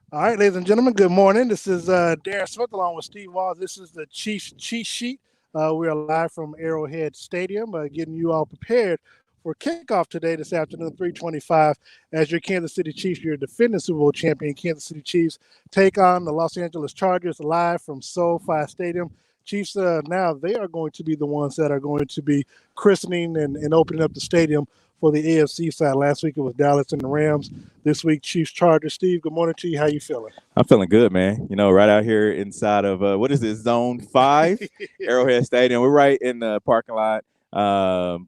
All right, ladies and gentlemen, good morning. This is Darren Smith along with Steve Walls. This is the Chiefs cheat sheet. We are live from Arrowhead Stadium, getting you all prepared for kickoff today, this afternoon, 3:25. As your Kansas City Chiefs, your defending Super Bowl champion, Kansas City Chiefs, take on the Los Angeles Chargers live from SoFi Stadium. Chiefs now they are going to be the ones that are going to be christening and opening up the stadium for the AFC side. Last week it was Dallas and the Rams. This week Chiefs Chargers. Steve, good morning to you. How you feeling? I'm feeling good, man. Right out here inside of what is this, Zone 5, Arrowhead Stadium. We're right in the parking lot M.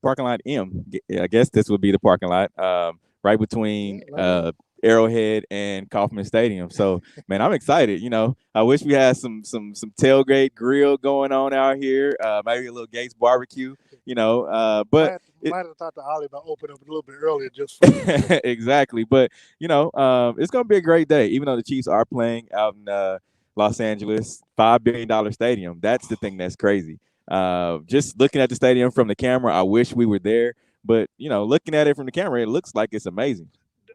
I guess this would be the parking lot, right between Arrowhead and Kauffman Stadium. So, man, I'm excited. I wish we had some tailgate grill going on out here, maybe a little Gates barbecue. But might have talked to Ollie about opening up a little bit earlier just for exactly. But it's gonna be a great day. Even though the Chiefs are playing out in Los Angeles, $5 billion stadium. That's the thing that's crazy. Just looking at the stadium from the camera, I wish we were there. But looking at it from the camera, it looks like it's amazing.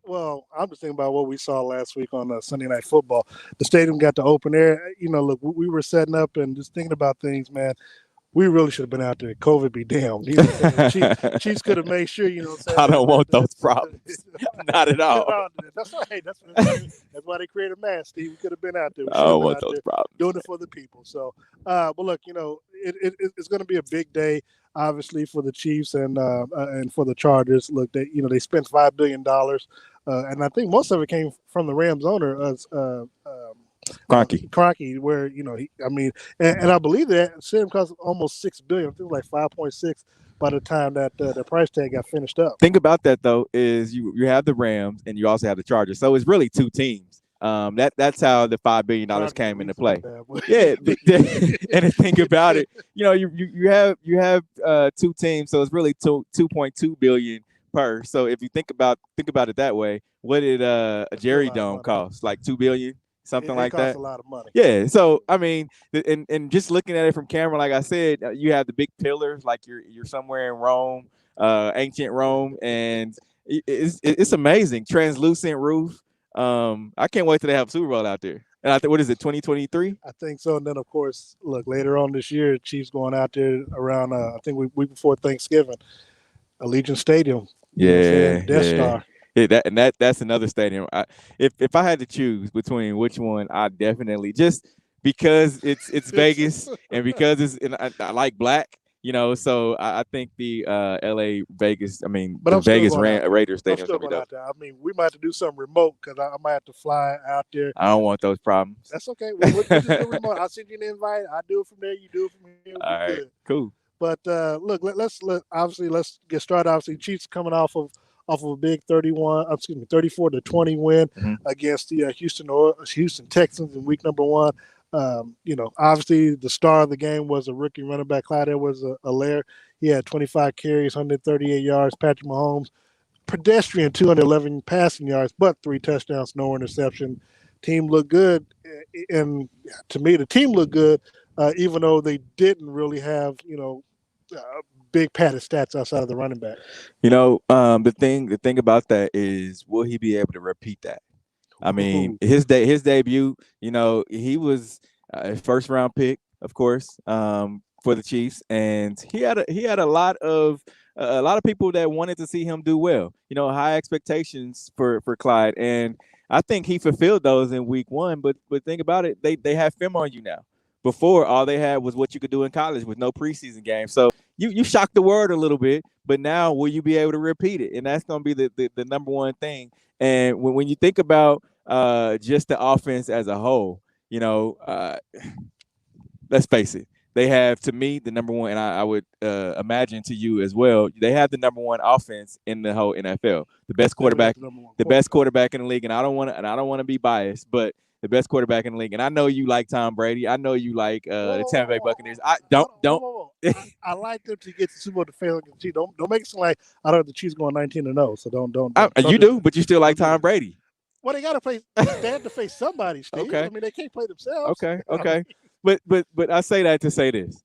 Well, I'm just thinking about what we saw last week on Sunday Night Football. The stadium got the open air. Look, we were setting up and just thinking about things, man. We really should have been out there. COVID be damned. Chiefs could have made sure, I don't want those problems. Not at all. That's right. That's why they created masks, Steve. We could have been out there. I don't want those problems. Doing it for the people. So, but look, it's going to be a big day, obviously, for the Chiefs and for the Chargers. Look, they spent $5 billion, and I think most of it came from the Rams owner, Kroenke, where and I believe that Stadium cost almost $6 billion. I think it was like 5.6 by the time that the price tag got finished up. Think about that though, is you have the Rams and you also have the Chargers, so it's really two teams. That's how the $5 billion came into play. Yeah, and think about it. You have two teams, so it's really 2.2 billion per. So if you think about it that way, what did a Jerry Dome cost? Like $2 billion. Something like that. A lot of money. Yeah. So I mean, and just looking at it from camera, like I said, you have the big pillars, like you're somewhere in Rome, ancient Rome, and it's amazing. Translucent roof. I can't wait till they have Super Bowl out there. And I think, what is it, 2023? I think so. And then of course, look, later on this year, Chiefs going out there around I think week before Thanksgiving, Allegiant Stadium. Death Star. Yeah, that's another stadium. If I had to choose between which one, I definitely, just because it's Vegas and because I like black, so I think the LA Vegas, the Vegas Raiders Stadium is gonna be dope. I mean, we might have to do something remote because I might have to fly out there. I don't want those problems. That's okay. We'll just do remote. I'll send you an invite. I do it from there. You do it from here. All right, good. Cool. But look, let's get started. Obviously, Chiefs coming off of a big 34-20 win against the Houston Texans in week number 1. Obviously the star of the game was a rookie running back, Clyde Edwards-Helaire. He had 25 carries, 138 yards. Patrick Mahomes, pedestrian 211 passing yards, but 3 touchdowns, no interception. Team looked good, and to me, the team looked good, even though they didn't really have big padded stats outside of the running back. The thing about that is, will he be able to repeat that? I mean, his debut, he was a first round pick, of course, for the Chiefs, and he had a lot of people that wanted to see him do well. High expectations for Clyde, and I think he fulfilled those in week 1. But think about it, they have film on you now. Before, all they had was what you could do in college with no preseason games. So you shocked the world a little bit, but now will you be able to repeat it? And that's going to be the number one thing. And when you think about just the offense as a whole, let's face it, they have, to me, the number one, and I would imagine to you as well, they have the number one offense in the whole NFL. The best quarterback in the league, and I don't want to be biased, but the best quarterback in the league. And I know you like Tom Brady. I know you like the Tampa Bay Buccaneers. I like them to get the Super Bowl to fail against the Chiefs. Don't make it seem like I don't have the Chiefs going 19-0. So don't. You do, but you still like Tom Brady. Well, they got to play. They have to face somebody, Steve. Okay. I mean, they can't play themselves. Okay. But I say that to say this: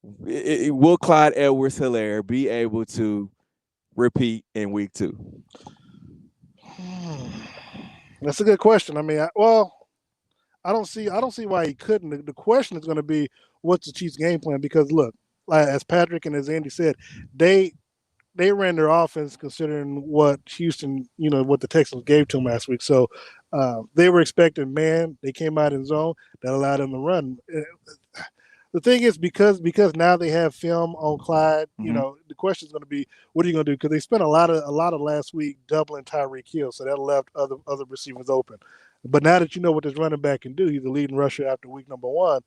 will Clyde Edwards-Helaire be able to repeat in week 2? That's a good question. I mean, I don't see why he couldn't. The question is going to be what's the Chiefs' game plan? Because look, like, as Patrick and as Andy said, they they ran their offense considering what Houston, what the Texans gave to them last week. So they were expecting man. They came out in zone that allowed them to run. The thing is, because now they have film on Clyde, Mm-hmm. the question is going to be, what are you going to do? Because they spent a lot of last week doubling Tyreek Hill, so that left other receivers open. But now that you know what this running back can do, he's the leading rusher after week number one.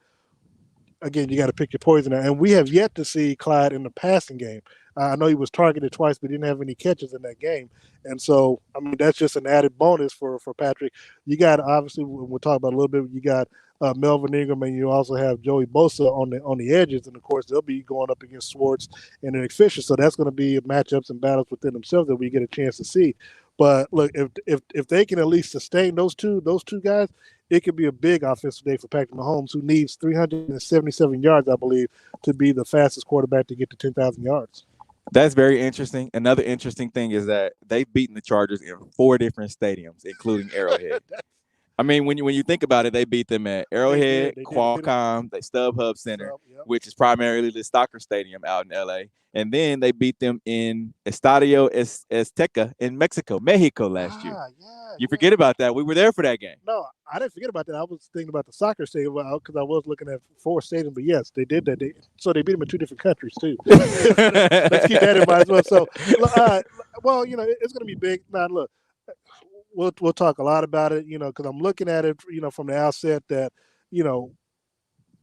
Again, you got to pick your poison. And we have yet to see Clyde in the passing game. I know he was targeted twice, but didn't have any catches in that game. And so, I mean, that's just an added bonus for Patrick. You got, obviously, we'll talk about a little bit. You got Melvin Ingram, and you also have Joey Bosa on the edges, and of course they'll be going up against Swartz and Eric Fisher. So that's going to be matchups and battles within themselves that we get a chance to see. But look, if they can at least sustain those two guys, it could be a big offensive day for Patrick Mahomes, who needs 377 yards, I believe, to be the fastest quarterback to get to 10,000 yards. That's very interesting. Another interesting thing is that they've beaten the Chargers in 4 different stadiums, including Arrowhead. I mean, when you think about it, they beat them at Arrowhead, They did. Qualcomm, the StubHub Center, Yep. which is primarily the Stalker Stadium out in LA. And then they beat them in Estadio Azteca in Mexico last year. Yeah. You forget about that. We were there for that game. No, I didn't forget about that. I was thinking about the soccer stadium because I was looking at 4 stadiums. But yes, they did that. So they beat them in 2 different countries too. Let's keep that in mind as well. So, well, it's going to be big. Now, look, we'll talk a lot about it. Because I'm looking at it, from the outset that you know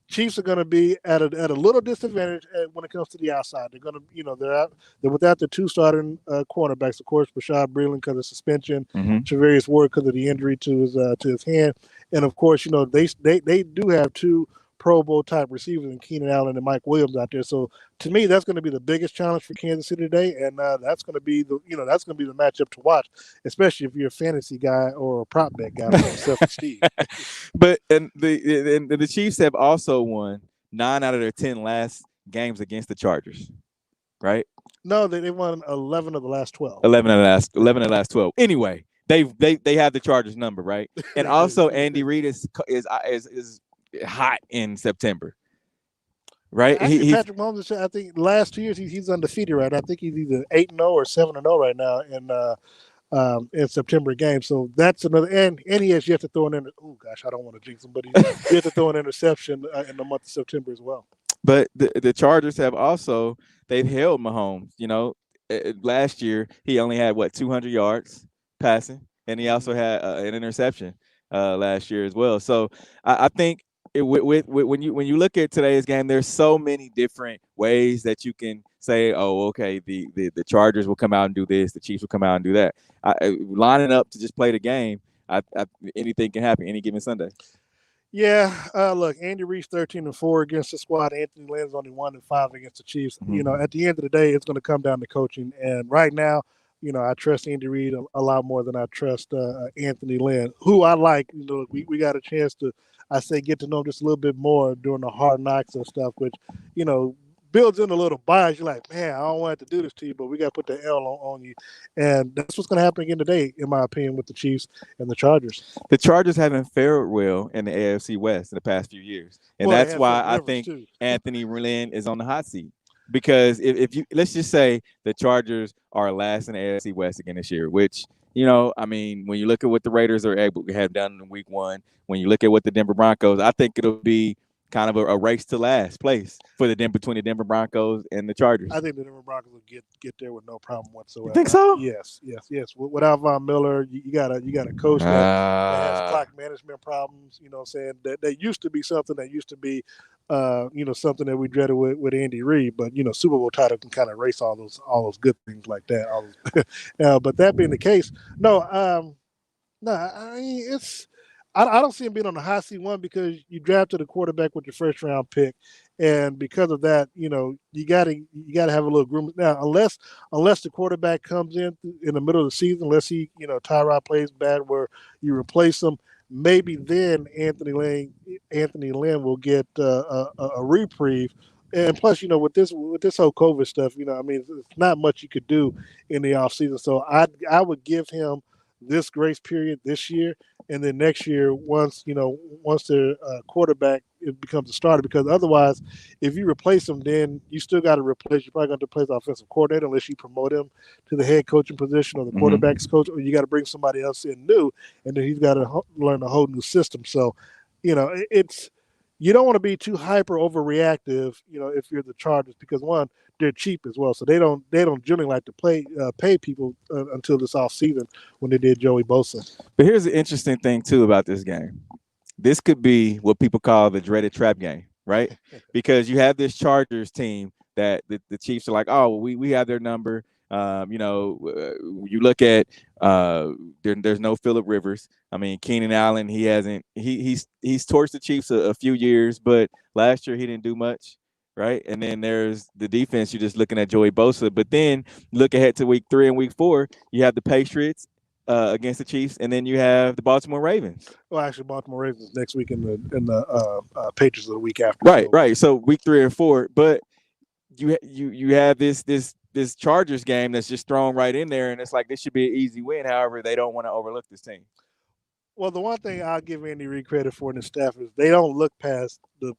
Chiefs are going to be at a little disadvantage when it comes to the outside. They're going to, they're without the 2 starting cornerbacks, of course, Rashad Breeland because of suspension, Mm-hmm. Travarius Ward because of the injury to his hand, and of course, they do have 2 Pro Bowl type receivers in Keenan Allen and Mike Williams out there. So to me, that's going to be the biggest challenge for Kansas City today, and that's going to be the matchup to watch, especially if you're a fantasy guy or a prop bet guy like myself and Steve. But the Chiefs have also won 9 out of their 10 last games against the Chargers, right? No, they won 11 of the last 12. 11 of the last 12. Anyway, they have the Chargers number, right? And also Andy Reid is hot in September, right? Actually, Patrick Mahomes, I think last 2 years he's undefeated, right? I think he's either 8-0 or 7-0 right now in September games. So that's another, and he has yet to throw oh gosh, I don't want to jinx him, but he yet to throw an interception in the month of September as well. But the Chargers have also they've held Mahomes. Last year he only had 200 yards passing, and he also had an interception last year as well. So I think when you look at today's game, there's so many different ways that you can say, oh, okay, the Chargers will come out and do this, the Chiefs will come out and do that. Lining up to just play the game, anything can happen any given Sunday. Yeah, look, Andy Reid's 13-4 against the squad. Anthony Lynn's only 1-5 against the Chiefs. Mm-hmm. At the end of the day, it's going to come down to coaching. And right now, I trust Andy Reid a lot more than I trust Anthony Lynn, who I like. We got a chance to, I say, get to know him just a little bit more during the hard knocks and stuff, which, builds in a little bias. You're like, man, I don't want to do this to you, but we got to put the L on you. And that's what's going to happen again today, in my opinion, with the Chiefs and the Chargers. The Chargers haven't fared well in the AFC West in the past few years. And that's why I think Anthony Lynn is on the hot seat. Because if you, let's just say the Chargers are last in the AFC West again this year, which, I mean, when you look at what the Raiders are able to have done in week 1, when you look at what the Denver Broncos, I think it'll be kind of a race to last place between the Denver Broncos and the Chargers. I think the Denver Broncos will get there with no problem whatsoever. You think so? Yes. Without Von Miller, you got a coach that has clock management problems. You know what I'm saying? That used to be something that used to be, something that we dreaded with Andy Reid. But Super Bowl title can kind of erase all those good things like that. But that being the case, no. I mean, it's. I don't see him being on the hot seat, one, because you drafted a quarterback with your first round pick, and because of that, you gotta have a little groom. Now, unless the quarterback comes in the middle of the season, unless Tyrod plays bad where you replace him, maybe then Anthony Lynn will get a reprieve. And plus, with this whole COVID stuff, I mean, it's not much you could do in the offseason. So I would give him this grace period this year, and then next year, once their quarterback it becomes a starter, because otherwise, if you replace him, then you still got to replace. You're probably going to replace the offensive coordinator unless you promote him to the head coaching position or the quarterback's coach, or you got to bring somebody else in new, and then he's got to learn a whole new system. So, it's you don't want to be too hyper overreactive, if you're the Chargers, because one, they're cheap as well, so they don't generally like to pay people until this off season when they did Joey Bosa. But here's the interesting thing too about this game. This could be what people call the dreaded trap game, right? Because you have this Chargers team that the Chiefs are like, oh, we have their number. You look at there's no Phillip Rivers. I mean, Keenan Allen, he's torched the Chiefs a few years, but last year he didn't do much, right? And then there's the defense. You're just looking at Joey Bosa, but then look ahead to week 3 and week 4. You have the Patriots against the Chiefs, and then you have the Baltimore Ravens. Well, actually, Baltimore Ravens next week, and the Patriots are the week after. Right, right. So week 3 and 4, but you have this Chargers game that's just thrown right in there, and it's like this should be an easy win. However, they don't want to overlook this team. Well, the one thing I'll give Andy Reid credit for in the staff is they don't look past the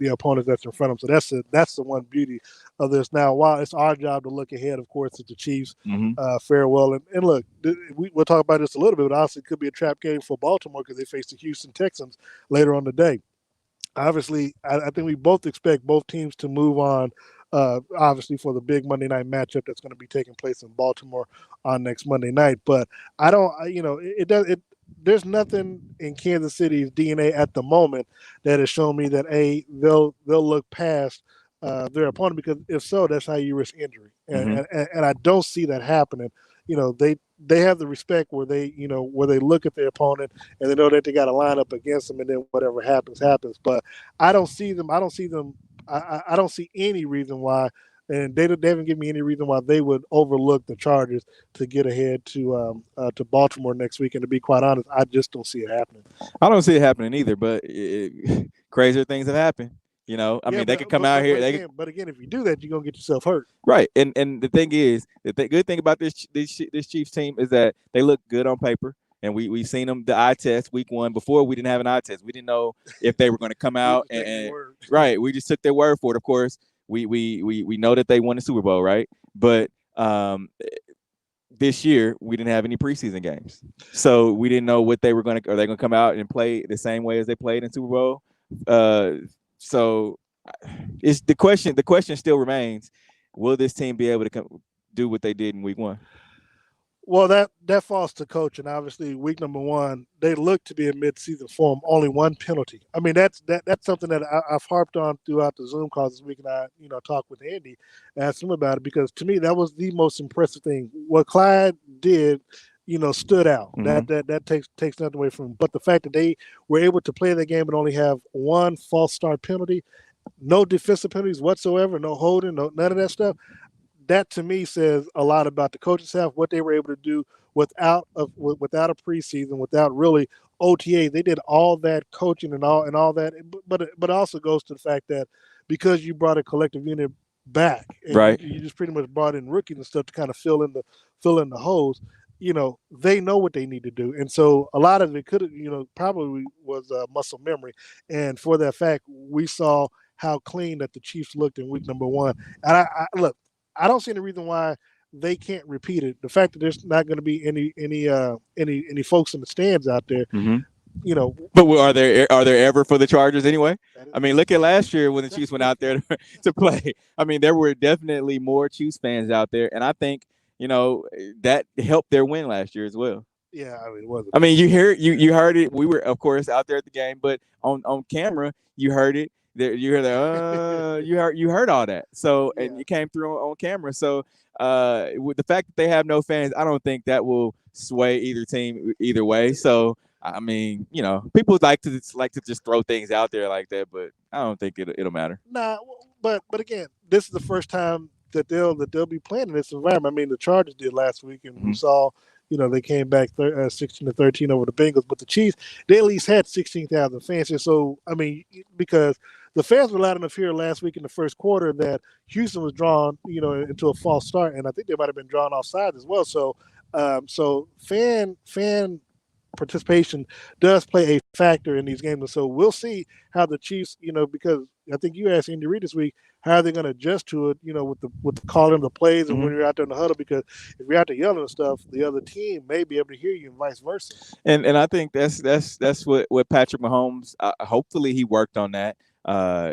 opponents that's in front of them. So that's the one beauty of this. Now, while it's our job to look ahead, of course, at the Chiefs fare well. And look, we'll talk about this a little bit, but honestly, it could be a trap game for Baltimore because they face the Houston Texans later on today. Obviously, I think we both expect both teams to move on. Obviously, for the big Monday night matchup that's going to be taking place in Baltimore on next Monday night, but I don't, it does. There's nothing in Kansas City's DNA at the moment that has shown me that they'll look past their opponent, because if so, that's how you risk injury, and I don't see that happening. They have the respect where they look at their opponent and they know that they got to line up against them, and then whatever happens. But I don't see them. I don't see any reason why, and they haven't given me any reason why they would overlook the Chargers to get ahead to Baltimore next week. And to be quite honest, I just don't see it happening. I don't see it happening either, but crazier things have happened. I mean, they could come out here. But again, if you do that, you're gonna get yourself hurt. Right, and the thing is, good thing about this Chiefs team is that they look good on paper, and we've seen them the eye test week 1. Before, we didn't have an eye test. We didn't know if they were going to come out and right. We just took their word for it. Of course, we know that they won the Super Bowl, right? But this year we didn't have any preseason games, so we didn't know what they were going to. Are they going to come out and play the same way as they played in Super Bowl? So it's the question. The question still remains: will this team be able to do what they did in week 1? Well, that falls to coach, and obviously, week number 1, they look to be in mid-season form. Only one penalty. I mean, that's something that I've harped on throughout the Zoom calls this week, and I talked with Andy, asked him about it, because to me that was the most impressive thing. What Clyde did, stood out. That takes nothing away from him. But the fact that they were able to play the game and only have one false start penalty, no defensive penalties whatsoever, no holding, none of that stuff. That to me says a lot about the coaching staff, what they were able to do without a preseason, without really OTA. They did all that coaching and all that, but it also goes to the fact that because you brought a collective unit back, and right, you just pretty much brought in rookies and stuff to kind of fill in the holes. They know what they need to do, and so a lot of it could have, probably was muscle memory, and for that fact, we saw how clean that the Chiefs looked in week number 1. And I look. I don't see any reason why they can't repeat it. The fact that there's not going to be any folks in the stands out there, But are there ever for the Chargers anyway? I mean, look at last year when the Chiefs went out there to play. I mean, there were definitely more Chiefs fans out there, and I think that helped their win last year as well. Yeah, I mean, it wasn't. I mean, you heard it. We were, of course, out there at the game, but on camera, you heard it. You heard that. You heard all that. So and it came through on camera. So with the fact that they have no fans, I don't think that will sway either team either way. So I mean, people like to just throw things out there like that, but I don't think it'll matter. Nah, but again, this is the first time that they'll be playing in this environment. I mean, the Chargers did last week, and we saw. They came back 16-13 over the Bengals, but the Chiefs, they at least had 16,000 fans here. So, I mean, because the fans were loud enough here last week in the first quarter that Houston was drawn, into a false start, and I think they might have been drawn offside as well. So, So fan participation does play a factor in these games, and so we'll see how the Chiefs, because I think you asked Andy Reid this week, how are they going to adjust to it, with the calling of the plays and when you're out there in the huddle, because if you're out there yelling and stuff, the other team may be able to hear you and vice versa. And I think that's what Patrick Mahomes. Hopefully, he worked on that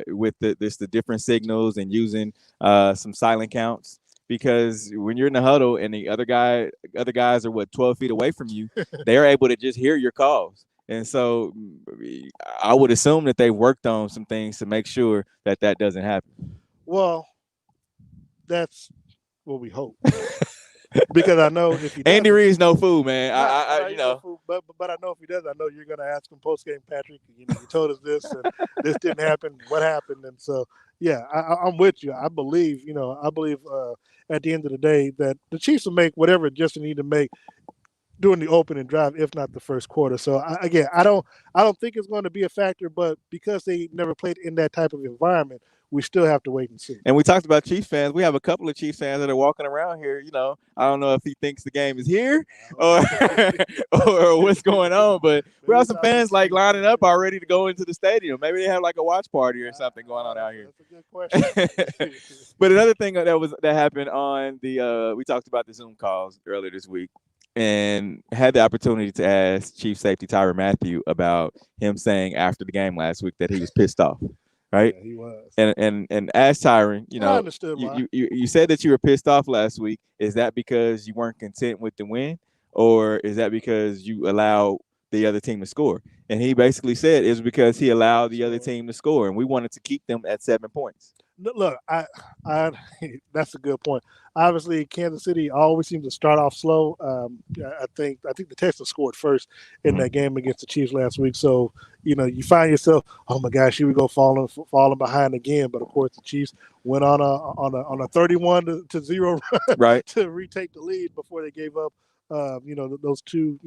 with the different signals and using some silent counts. Because when you're in the huddle and the other guys are 12 feet away from you, they are able to just hear your calls. And so I would assume that they worked on some things to make sure that doesn't happen. Well, that's what we hope. Because I know if he does, Andy Reid's no fool, man. No fool, but I know if he does, I know you're going to ask him post game, Patrick. You told us this and this didn't happen. What happened? And so, yeah, I'm with you. I believe at the end of the day that the Chiefs will make whatever adjustment they need to make during the opening drive, if not the first quarter. So I don't think it's going to be a factor, but because they never played in that type of environment, we still have to wait and see. And we talked about Chiefs fans. We have a couple of Chiefs fans that are walking around here. I don't know if he thinks the game is here or or what's going on, but we have some fans like lining up already to go into the stadium. Maybe they have like a watch party or something going on out here. That's a good question. But another thing that happened on we talked about the Zoom calls earlier this week, and had the opportunity to ask Chief Safety Tyrann Mathieu about him saying after the game last week that he was pissed off. Right, yeah, he was, and as Tyrann, I understood you said that you were pissed off last week. Is that because you weren't content with the win, or is that because you allowed the other team to score? And he basically said it's because he allowed the other team to score, and we wanted to keep them at 7 points. Look, I that's a good point. Obviously, Kansas City always seems to start off slow. I think the Texans scored first in that game against the Chiefs last week. So you find yourself, oh my gosh, here we go falling behind again. But of course, the Chiefs went on a 31-0 run right to retake the lead before they gave up. Those two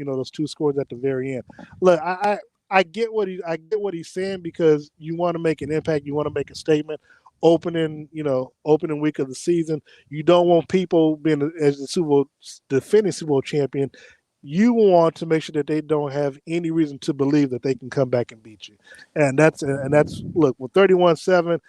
scores at the very end. Look, I get what he's saying, because you want to make an impact, you want to make a statement. Opening week of the season, you don't want people being as the defending Super Bowl champion. You want to make sure that they don't have any reason to believe that they can come back and beat you. And that's look, with 31-7,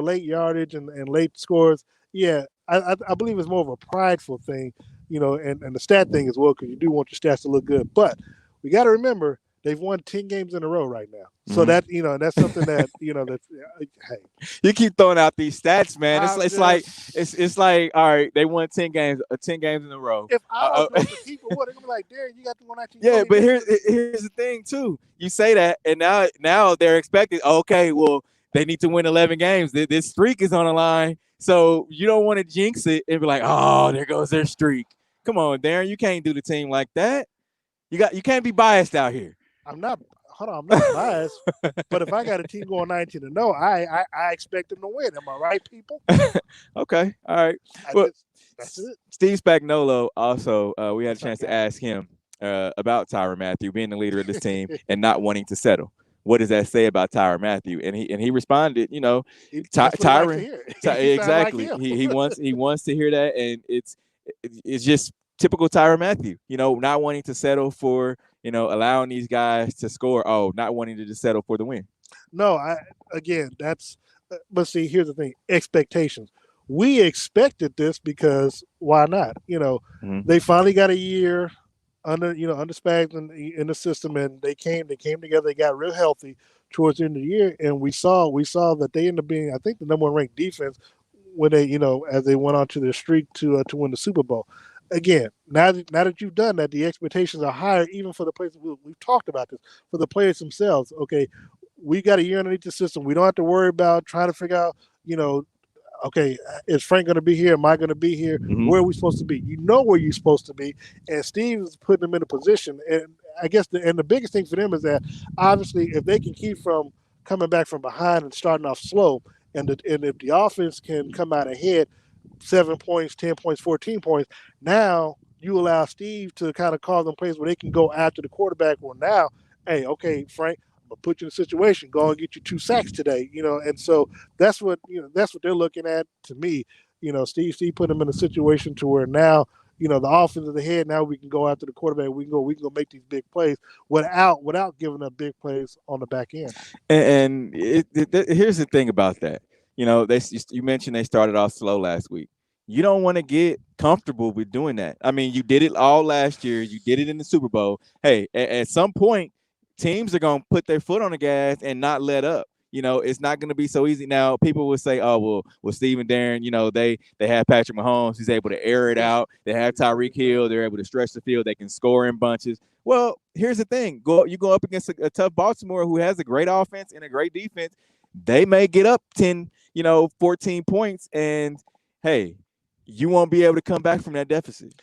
late yardage and late scores. Yeah, I believe it's more of a prideful thing, and the stat thing as well, because you do want your stats to look good. But we got to remember, they've won 10 games in a row right now. So that, that's something that, hey. You keep throwing out these stats, man. It's like, all right, they won 10 games in a row. If I don't know the people, what, they're going to be like, Darren, you got to go 19. Yeah, but here's the thing, too. You say that, and now they're expecting, okay, well, they need to win 11 games. This streak is on the line. So you don't want to jinx it and be like, oh, there goes their streak. Come on, Darren, you can't do the team like that. You can't be biased out here. I'm not biased, but if I got a team going 19-0, I expect them to win. Am I right, people? Okay, all right. That's it. Steve Spagnuolo also, we had a chance to ask him about Tyrann Mathieu being the leader of this team and not wanting to settle. What does that say about Tyrann Mathieu? And he responded, Tyrann, exactly. Like he wants to hear that, and it's just typical Tyrann Mathieu, not wanting to settle for, allowing these guys to score. Oh, not wanting to just settle for the win. No, but see, here's the thing: expectations. We expected this because why not? They finally got a year under Spags in the system, and they came together. They got real healthy towards the end of the year, and we saw that they ended up being, I think, the number one ranked defense when they, as they went on to their streak to win the Super Bowl. Again, now that you've done that, the expectations are higher, even for the players. We've talked about this, for the players themselves. Okay, we got a year underneath the system. We don't have to worry about trying to figure out, okay, is Frank going to be here? Am I going to be here? Mm-hmm. Where are we supposed to be? You know where you're supposed to be. And Steve is putting them in a position. And I guess the biggest thing for them is that, obviously, if they can keep from coming back from behind and starting off slow, and if the offense can come out ahead, 7 points, 10 points, 14 points, now you allow Steve to kind of call them plays where they can go after the quarterback. Well, now, hey, okay, Frank, I'm gonna put you in a situation, go and get you 2 sacks today, and so that's what they're looking at. To me, Steve put them in a situation to where now, the offense is ahead. Now we can go after the quarterback. We can go make these big plays without giving up big plays on the back end. And here's the thing about that. You mentioned they started off slow last week. You don't want to get comfortable with doing that. I mean, you did it all last year. You did it in the Super Bowl. Hey, at some point, teams are going to put their foot on the gas and not let up. It's not going to be so easy. Now, people will say, "Oh, well, Steve and Darren, they have Patrick Mahomes. He's able to air it out. They have Tyreek Hill. They're able to stretch the field. They can score in bunches." Well, here's the thing: you go up against a tough Baltimore who has a great offense and a great defense. They may get up 10, 14 points, and hey, you won't be able to come back from that deficit.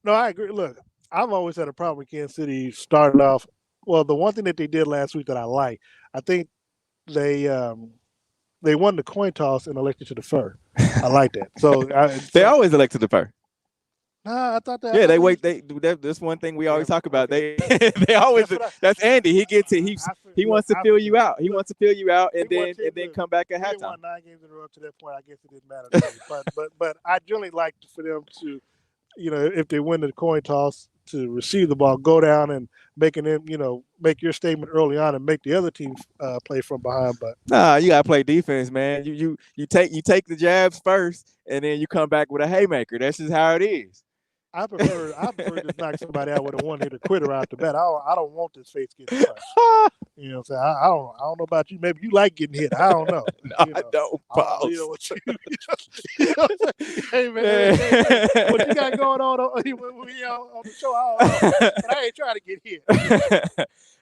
No, I agree. Look, I've always had a problem with Kansas City starting off. Well, the one thing that they did last week that I like, I think they won the coin toss and elected to defer. I like that. So they always elect to defer. Nah, I thought that. Yeah, they wait. That's one thing we always talk about. They always. That's Andy. He gets it. He wants to fill you out. He wants to fill you out, and then come back at halftime. They won 9 games in a row to that point. I guess it didn't matter to me. But I generally like for them to, if they win the coin toss, to receive the ball, go down and make your statement early on and make the other team play from behind. But nah, you gotta play defense, man. You take the jabs first, and then you come back with a haymaker. That's just how it is. I prefer to knock somebody out with a one-hitter quitter out the bat. I don't want this face getting touched. You know what I'm saying? I don't know about you. Maybe you like getting hit. I don't know. No, I don't. Hey man, hey, what you got going on on the show? I don't know. But I ain't trying to get hit.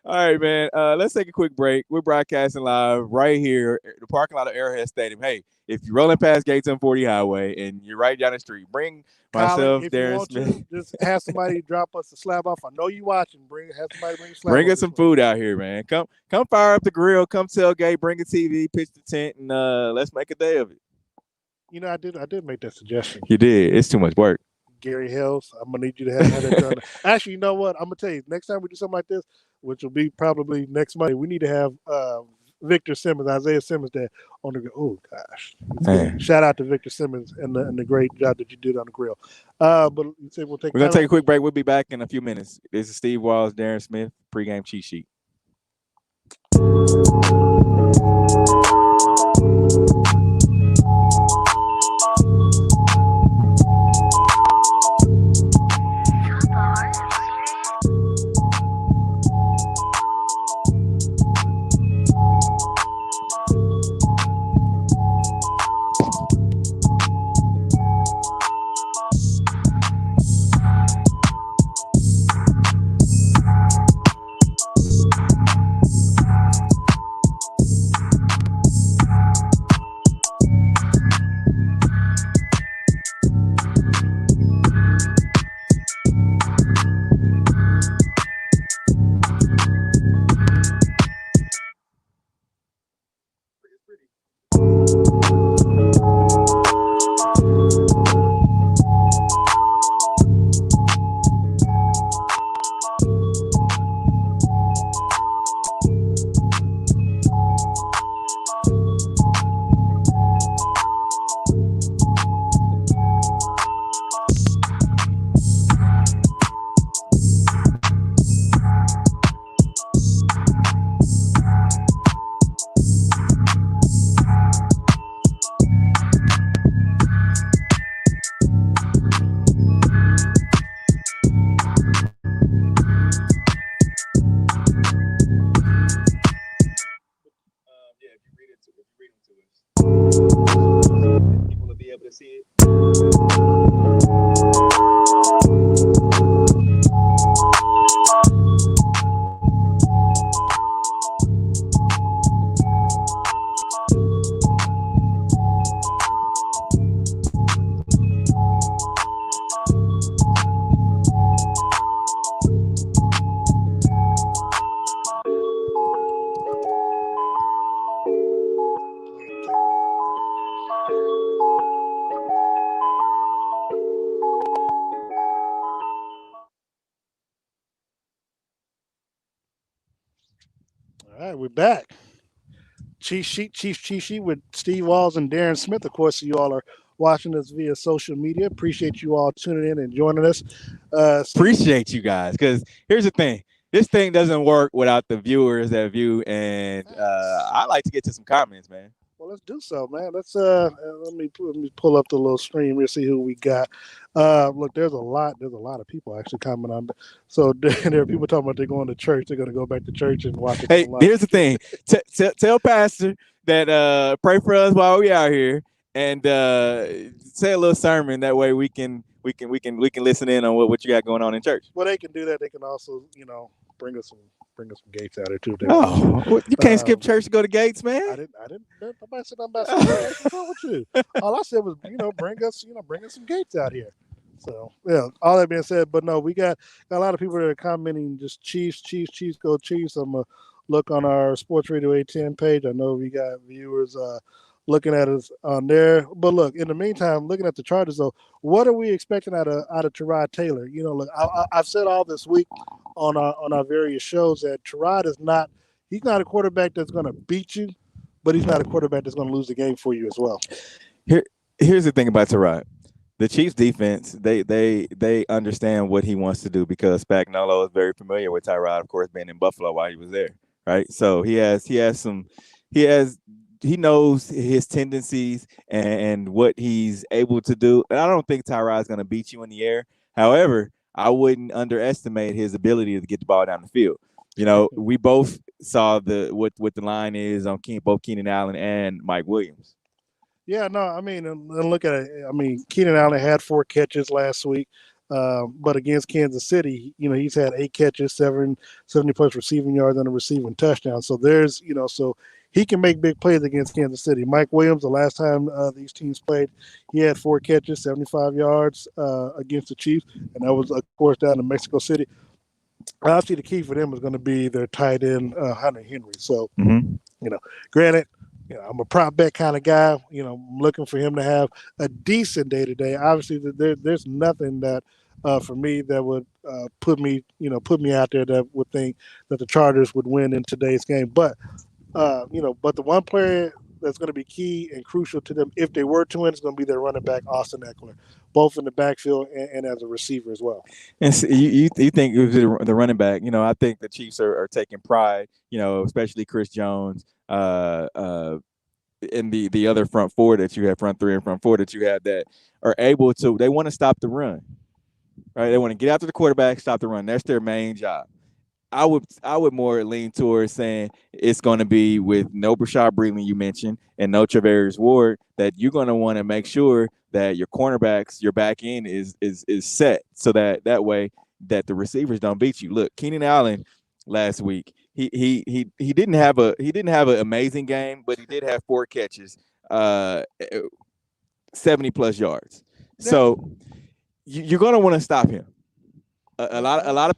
All right, man. Let's take a quick break. We're broadcasting live right here at the parking lot of Arrowhead Stadium. Hey, if you're rolling past Gates on 40 Highway and you're right down the street, bring myself, Darren Smith. Just have somebody drop us a slab off. I know you watching. Have somebody bring a slab. Bring us some food out here, man. Come fire up the grill. Come tailgate. Bring a TV. Pitch the tent, and let's make a day of it. I did make that suggestion. You did. It's too much work. Gary Hills, I'm gonna need you to have that done. Actually, you know what? I'm gonna tell you. Next time we do something like this, which will be probably next Monday, we need to have Victor Simmons, Isaiah Simmons, there on the. Oh gosh! Shout out to Victor Simmons and the great job that you did on the grill. But we're gonna take a quick break. We'll be back in a few minutes. This is Steve Walls, Darren Smith, pregame cheat sheet. People will be able to see it. All right, we're back. Chief sheet with Steve Walls and Darren Smith. Of course, you all are watching us via social media. Appreciate you all tuning in and joining us. Appreciate you guys, because here's the thing. This thing doesn't work without the viewers that view, and I like to get to some comments, man. Well, let's do so, man. Let's let me pull up the little stream here, see who we got. Look, there's a lot of people actually commenting on. So there are people talking about they're going to church. They're going to go back to church and watch it. Hey, here's the thing. Tell Pastor that pray for us while we out here, and say a little sermon. That way we can listen in on what you got going on in church. Well, they can do that. They can also, bring us some gates out here too. You can't skip church to go to Gates, man. I didn't. Nobody said nothing about some gates. What's wrong with you? All I said was, bring us some gates out here. So yeah. All that being said, but no, we got a lot of people that are commenting just Chiefs, go Chiefs. I'm gonna look on our Sports Radio 810 page. I know we got viewers looking at us on there. But look, in the meantime, looking at the Chargers, though, what are we expecting out of Tyrod Taylor? Look, I've said all this week on our various shows that Tyrod he's not a quarterback that's going to beat you, but he's not a quarterback that's going to lose the game for you as well. Here's the thing about Tyrod. The Chiefs defense, they understand what he wants to do, because Spagnuolo is very familiar with Tyrod, of course, being in Buffalo while he was there, right? So he knows his tendencies and what he's able to do. And I don't think Tyrod's going to beat you in the air. However, I wouldn't underestimate his ability to get the ball down the field. We both saw what the line is on both Keenan Allen and Mike Williams. Yeah, no, I mean, and look at it. I mean, Keenan Allen had 4 catches last week, but against Kansas City, he's had 8 catches, 70 plus receiving yards, and a receiving touchdown. So so he can make big plays against Kansas City. Mike Williams, the last time these teams played, he had 4 catches, 75 yards against the Chiefs, and that was, of course, down in Mexico City. Obviously, the key for them is going to be their tight end, Hunter Henry. So, granted, I'm a prop bet kind of guy. I'm looking for him to have a decent day today. Obviously, there's nothing that for me that would put me out there that would think that the Chargers would win in today's game. But but the one player that's going to be key and crucial to them if they were to win is going to be their running back, Austin Eckler, both in the backfield and as a receiver as well. And so you think it was the running back? I think the Chiefs are taking pride, especially Chris Jones, and the other front three and front four that you have that are able to. They want to stop the run, right? They want to get after the quarterback, stop the run. That's their main job. I would more lean towards saying it's going to be with no Brashad Breeland, you mentioned, and no Travarius Ward, that you're going to want to make sure that your cornerbacks, your back end is set, so that way that the receivers don't beat you. Look, Keenan Allen last week, he didn't have an amazing game, but he did have 4 catches, 70 plus yards. So you're going to want to stop him. A lot of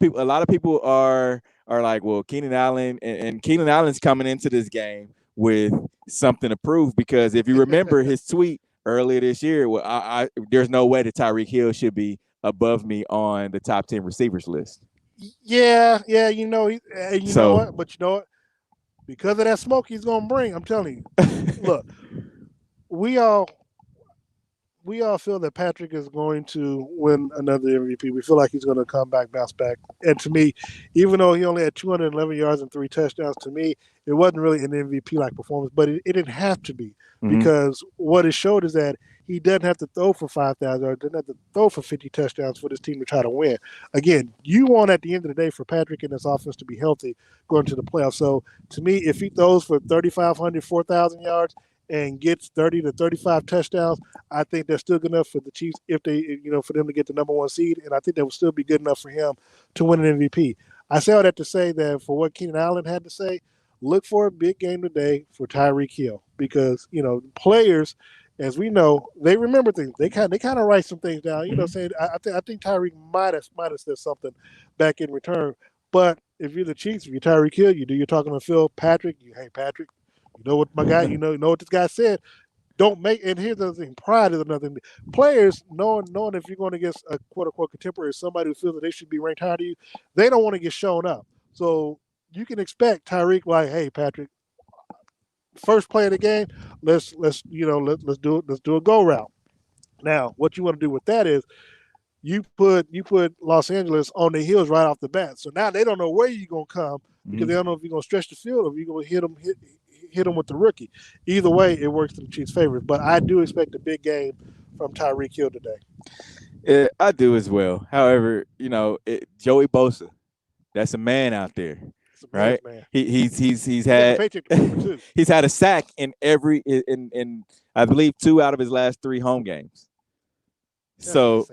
people are like, well, Keenan Allen and Keenan Allen's coming into this game with something to prove, because if you remember his tweet earlier this year, well, there's no way that Tyreek Hill should be above me on the top 10 receivers list. Yeah, know what? But you know what? Because of that smoke he's gonna bring, I'm telling you. Look, we all feel that Patrick is going to win another MVP. We feel like he's going to come back, bounce back. And to me, even though he only had 211 yards and 3 touchdowns, to me, it wasn't really an MVP-like performance, but it didn't have to be, because what it showed is that he doesn't have to throw for 5,000 yards, doesn't have to throw for 50 touchdowns for this team to try to win. Again, you want at the end of the day for Patrick and his offense to be healthy going to the playoffs. So to me, if he throws for 3,500, 4,000 yards, and gets 30 to 35 touchdowns, I think that's still good enough for the Chiefs for them to get the number 1 seed, and I think that would still be good enough for him to win an MVP. I say all that to say that for what Keenan Allen had to say, look for a big game today for Tyreek Hill, because players, as we know, they remember things. They kind of write some things down. Saying I think Tyreek might have said something back in return. But if you're the Chiefs, if you're Tyreek Hill, you do your talking to Phil Patrick. Hey Patrick. You know what my guy, you know what this guy said. Don't make, and here's the thing, pride is another thing. Players, knowing if you're going against a quote unquote contemporary, somebody who feels that they should be ranked higher than you, they don't want to get shown up. So you can expect Tyreek like, hey Patrick, first play of the game, let's do a go route. Now, what you want to do with that is you put Los Angeles on the heels right off the bat. So now they don't know where you're gonna come because they don't know if you're gonna stretch the field or if you're gonna hit them with the rookie. Either way, it works to the Chiefs' favor. But I do expect a big game from Tyreek Hill today. I do as well. However, Joey Bosa, that's a man out there, right? Man. He's had he's had a sack in I believe 2 out of his last 3 home games. So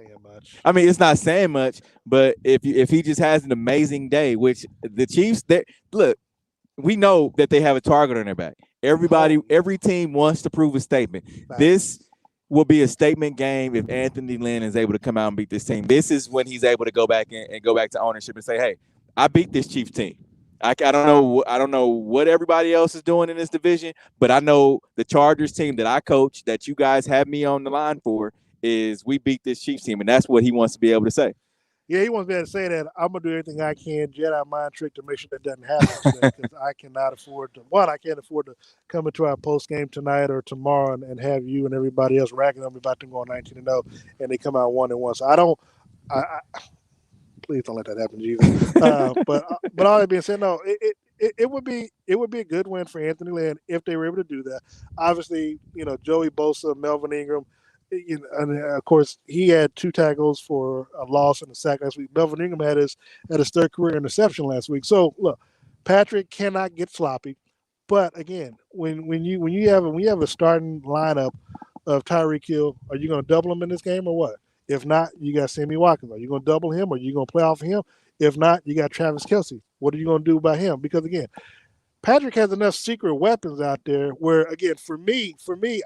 I mean, it's not saying much, but if he just has an amazing day, which the Chiefs, look, we know that they have a target on their back. Every team wants to prove a statement. This will be a statement game if Anthony Lynn is able to come out and beat this team. This is when he's able to go back and go back to ownership and say, "Hey, I beat this Chiefs team. I don't know what everybody else is doing in this division, but I know the Chargers team that I coach, that you guys have me on the line for, is we beat this Chiefs team," and that's what he wants to be able to say. Yeah, he wants me to say that I'm gonna do everything I can, Jedi mind trick, to make sure that doesn't happen because I cannot afford to. One, I can't afford to come into our post game tonight or tomorrow and have you and everybody else ragging on me about them going 19-0 and they come out 1-1. So I don't. Please don't let that happen, Jesus. But all that being said, no, it would be a good win for Anthony Lynn if they were able to do that. Obviously, Joey Bosa, Melvin Ingram. And of course, he had 2 tackles for a loss and a sack last week. Melvin Ingram had his 3rd career interception last week. So look, Patrick cannot get sloppy. But again, when you have a starting lineup of Tyreek Hill, are you going to double him in this game or what? If not, you got Sammy Watkins. Are you going to double him or are you going to play off of him? If not, you got Travis Kelce. What are you going to do about him? Because again, Patrick has enough secret weapons out there where, again, for me,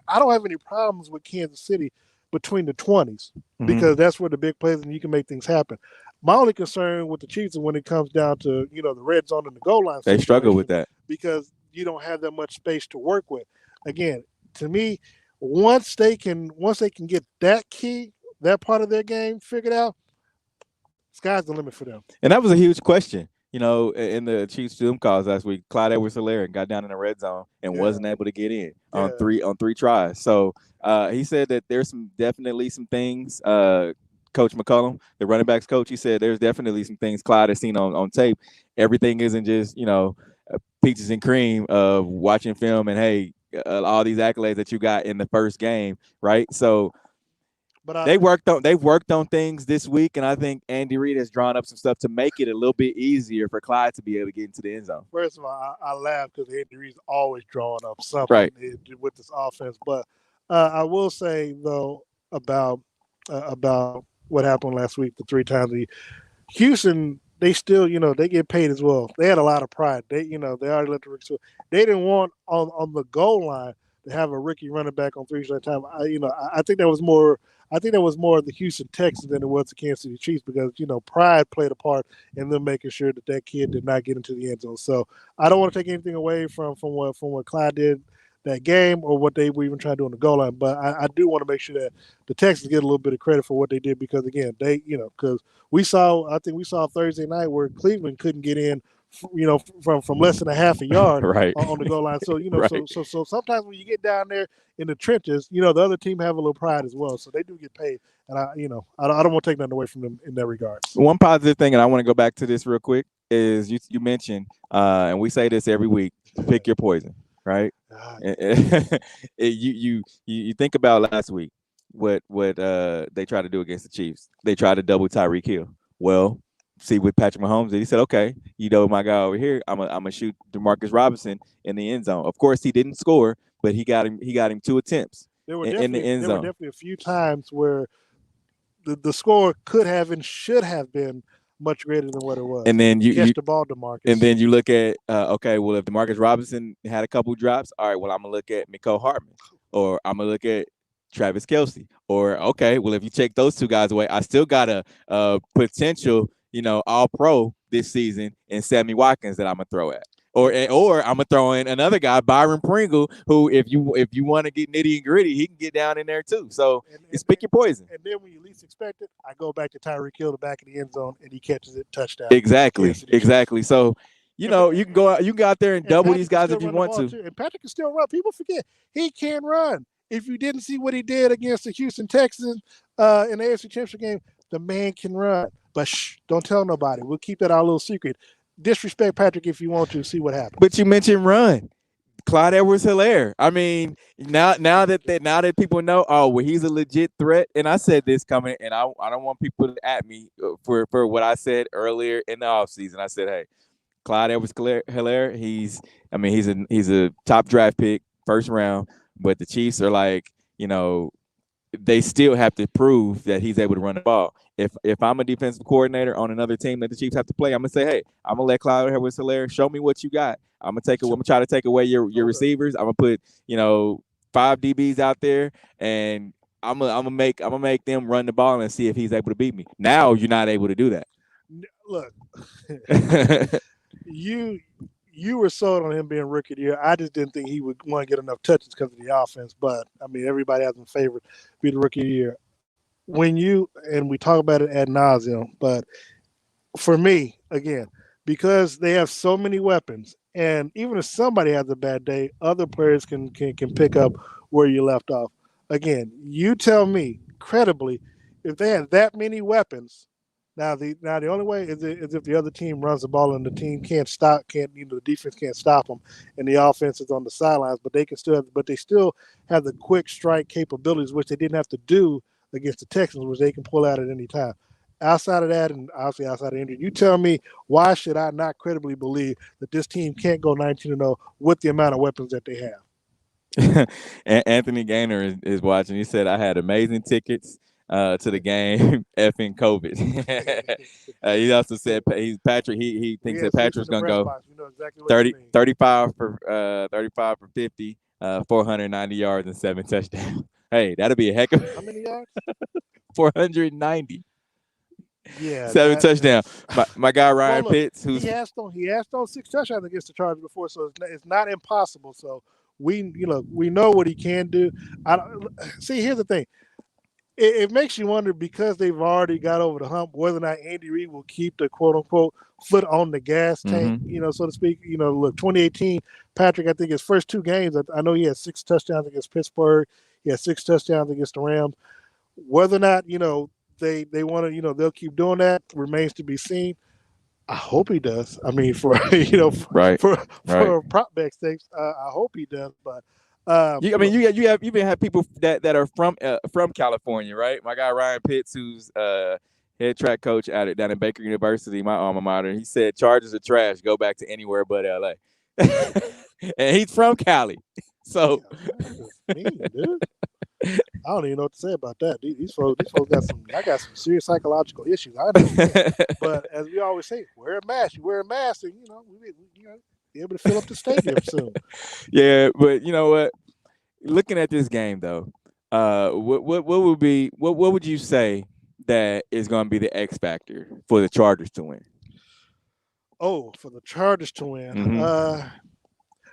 I don't have any problems with Kansas City between the 20s because that's where the big plays and you can make things happen. My only concern with the Chiefs is when it comes down to, the red zone and the goal line. They struggle with that because you don't have that much space to work with. Again, to me, once they can get that part of their game figured out, sky's the limit for them. And that was a huge question. In the Chiefs Zoom calls last week, Clyde Edwards-Helaire got down in the red zone and wasn't able to get in on three tries. So he said that there's definitely some things. Coach McCollum, the running backs coach, he said there's definitely some things Clyde has seen on tape. Everything isn't just peaches and cream of watching film and hey, all these accolades that you got in the first game, right? So. But they've worked on things this week, and I think Andy Reid has drawn up some stuff to make it a little bit easier for Clyde to be able to get into the end zone. First of all, I laugh because Andy Reid's always drawing up something with this offense. But I will say though about what happened last week, the 3 times Houston, they still they get paid as well. They had a lot of pride. They already let the rookie. They didn't want on the goal line to have a rookie running back on 3 straight time. I think that was more. I think that was more of the Houston Texans than it was the Kansas City Chiefs because, pride played a part in them making sure that kid did not get into the end zone. So I don't want to take anything away from what Clyde did that game or what they were even trying to do on the goal line. But I do want to make sure that the Texans get a little bit of credit for what they did because, again, because we saw Thursday night where Cleveland couldn't get in from less than a half a yard on the goal line. So, so sometimes when you get down there in the trenches, the other team have a little pride as well. So they do get paid. And I don't want to take nothing away from them in that regard. One positive thing, and I want to go back to this real quick, is you mentioned, and we say this every week, pick your poison, right? You think about last week, what they tried to do against the Chiefs. They tried to double Tyreek Hill. Well, see with Patrick Mahomes, he said, okay, my guy over here, I'm gonna shoot DeMarcus Robinson in the end zone. Of course, he didn't score, but he got him 2 attempts in the end zone. There were definitely a few times where the score could have and should have been much greater than what it was. And then you catch the ball, DeMarcus. And then you look at okay, well, if DeMarcus Robinson had a couple drops, all right, well, I'm gonna look at Mecole Hardman, or I'm gonna look at Travis Kelce, or okay, well, if you take those 2 guys away, I still got a potential, all pro this season in Sammy Watkins that I'm gonna throw at. Or I'm gonna throw in another guy, Byron Pringle, who if you want to get nitty and gritty, he can get down in there too. So pick your poison. And then when you least expect it, I go back to Tyreek Hill, the back of the end zone, and he catches it, touchdown. Exactly. So you can go out there and double these guys if you want to. And Patrick can still run. People forget he can run. if you didn't see what he did against the Houston Texans in the AFC Championship game, the man can run. But shh, don't tell nobody. We'll keep that our little secret. Disrespect Patrick if you want to. See what happens. But you mentioned run. Clyde Edwards-Helaire. I mean, now that people know, oh, well, he's a legit threat. And I said this coming, and I don't want people to at me for what I said earlier in the offseason. I said, hey, Clyde Edwards-Helaire, he's a top draft pick, first round, but the Chiefs are like, they still have to prove that he's able to run the ball. If I'm a defensive coordinator on another team that the Chiefs have to play, I'm gonna say, hey, I'm gonna let Clyde Edwards-Helaire show me what you got. I'm gonna try to take away your receivers. I'm gonna put 5 DBs out there, and I'm gonna make them run the ball and see if he's able to beat me. Now you're not able to do that. Look, you were sold on him being rookie of the year. I just didn't think he would want to get enough touches because of the offense. But I mean, everybody has him favored be the rookie of the year. And we talk about it ad nauseum, but for me, again, because they have so many weapons, and even if somebody has a bad day, other players can pick up where you left off. Again, you tell me credibly, if they have that many weapons. Now the only way is if the other team runs the ball and the team the defense can't stop them, and the offense is on the sidelines, but they still have the quick strike capabilities, which they didn't have to do against the Texans, which they can pull out at any time. Outside of that, and obviously outside of injury, you tell me why should I not credibly believe that this team can't go 19-0 with the amount of weapons that they have? Anthony Gaynor is watching. He said, I had amazing tickets to the game, effing COVID. He also said Patrick. He thinks that Patrick's gonna go exactly 35 for 50, 490 yards and 7 touchdowns. Hey, that'll be a heck of how many yards? 490. Yeah, 7 touchdowns. My guy Ryan Pitts, he has thrown 6 touchdowns against the Chargers before, so it's not impossible. So we know what he can do. See, here's the thing. It makes you wonder, because they've already got over the hump, whether or not Andy Reid will keep the quote unquote foot on the gas tank, so to speak. Look, 2018, Patrick, I think his first 2 games, I know he had 6 touchdowns against Pittsburgh. He had 6 touchdowns against the Rams. Whether or not, they want to, they'll keep doing that remains to be seen. I hope he does. I mean, for prop bet stakes, I hope he does. But you even have people that are from California, right? My guy Ryan Pitts, who's head track coach down at Baker University, my alma mater. He said Chargers are trash. Go back to anywhere but LA. And he's from Cali, so. Mean, dude. I don't even know what to say about that. These folks I got some serious psychological issues. I know. But as we always say, wear a mask. You wear a mask, and we be able to fill up the stadium soon. Yeah, but you know what? Looking at this game though, what would you say that is going to be the X factor for the Chargers to win? Oh, for the Chargers to win.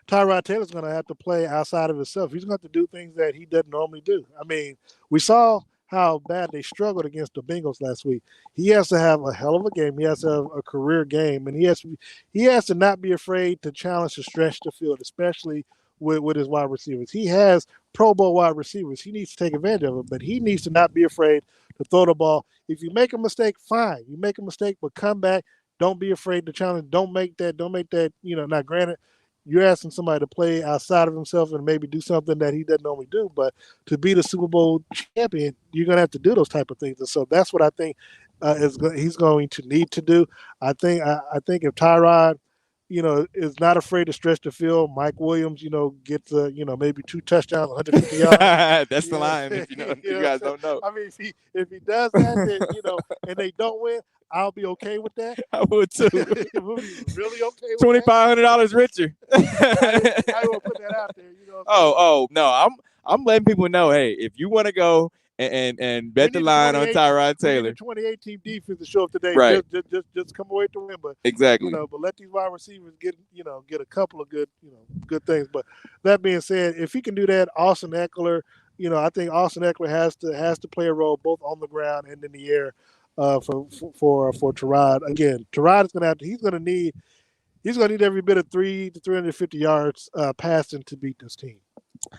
Tyrod Taylor's going to have to play outside of himself. He's going to have to do things that he doesn't normally do. I mean, we saw how bad they struggled against the Bengals last week. He has to have a hell of a game. He has to have a career game, and he has to not be afraid to challenge to stretch the field, especially with his wide receivers. He has Pro Bowl wide receivers. He needs to take advantage of it, but he needs to not be afraid to throw the ball. If you make a mistake, fine. You make a mistake, but come back. Don't be afraid to challenge. Don't make that. Now, granted, you're asking somebody to play outside of himself and maybe do something that he doesn't normally do, but to be the Super Bowl champion, you're going to have to do those type of things. And so that's what I think he's going to need to do. I think if Tyrod, is not afraid to stretch the field, Mike Williams, gets maybe 2 touchdowns, 150 yards. That's the line. If you guys don't know. I mean, if he does that, then, and they don't win, I'll be okay with that. I would too. We'll be really okay with $2,500 richer. I will put that out there. No, I'm letting people know. Hey, if you want to go and bet the line on Tyrod Taylor, 2018 defense to show up today. Right. Just come away to win, but exactly. But let these wide receivers get a couple of good things. But that being said, if he can do that, Austin Eckler, I think Austin Eckler has to play a role both on the ground and in the air. For Tyrod. Again, Tyrod is he's gonna need every bit of 300 to 350 yards passing to beat this team.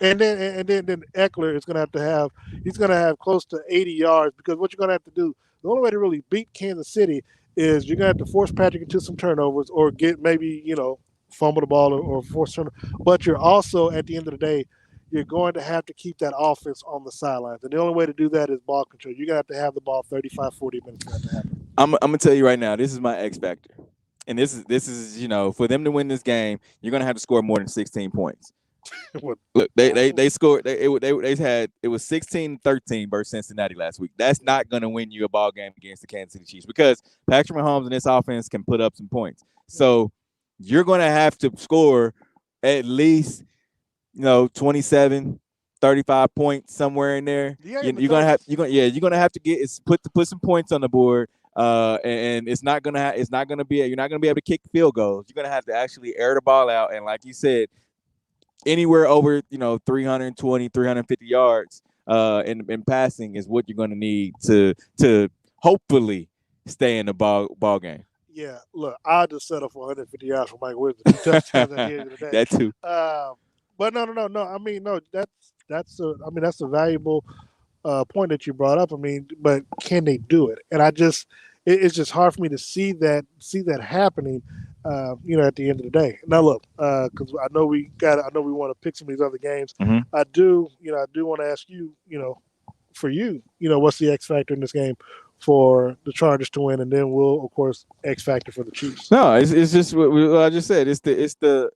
And then Eckler is going to have he's going to have close to 80 yards because what you're going to have to do, the only way to really beat Kansas City is you're going to have to force Patrick into some turnovers or get maybe, fumble the ball or force turnover. But you're also, at the end of the day, you're going to have to keep that offense on the sidelines. And the only way to do that is ball control. You're going to have the ball 35, 40 minutes for that to happen. I'm gonna tell you right now, this is my X factor, and this is for them to win this game, you're gonna have to score more than 16 points. Look, they scored. It was 16-13 versus Cincinnati last week. That's not going to win you a ball game against the Kansas City Chiefs because Patrick Mahomes and this offense can put up some points. So you're going to have to score at least 27, 35 points somewhere in there. You're gonna have to put some points on the board. And it's not gonna be you're not gonna be able to kick field goals. You're gonna have to actually air the ball out, and like you said, anywhere over 320 350 yards in passing is what you're going to need to hopefully stay in the ball game. Yeah, look, I'll just settle for 150 yards for Mike Williams, 2 touchdowns at the end of the day. That too. But no. I mean, no, that's a valuable point that you brought up. I mean, but can they do it? And it's just hard for me to see that happening. At the end of the day. Now, look, because I know we want to pick some of these other games. Mm-hmm. I do want to ask you, for you, what's the X factor in this game for the Chargers to win, and then we'll, of course, X factor for the Chiefs. No, it's just what I just said. It's the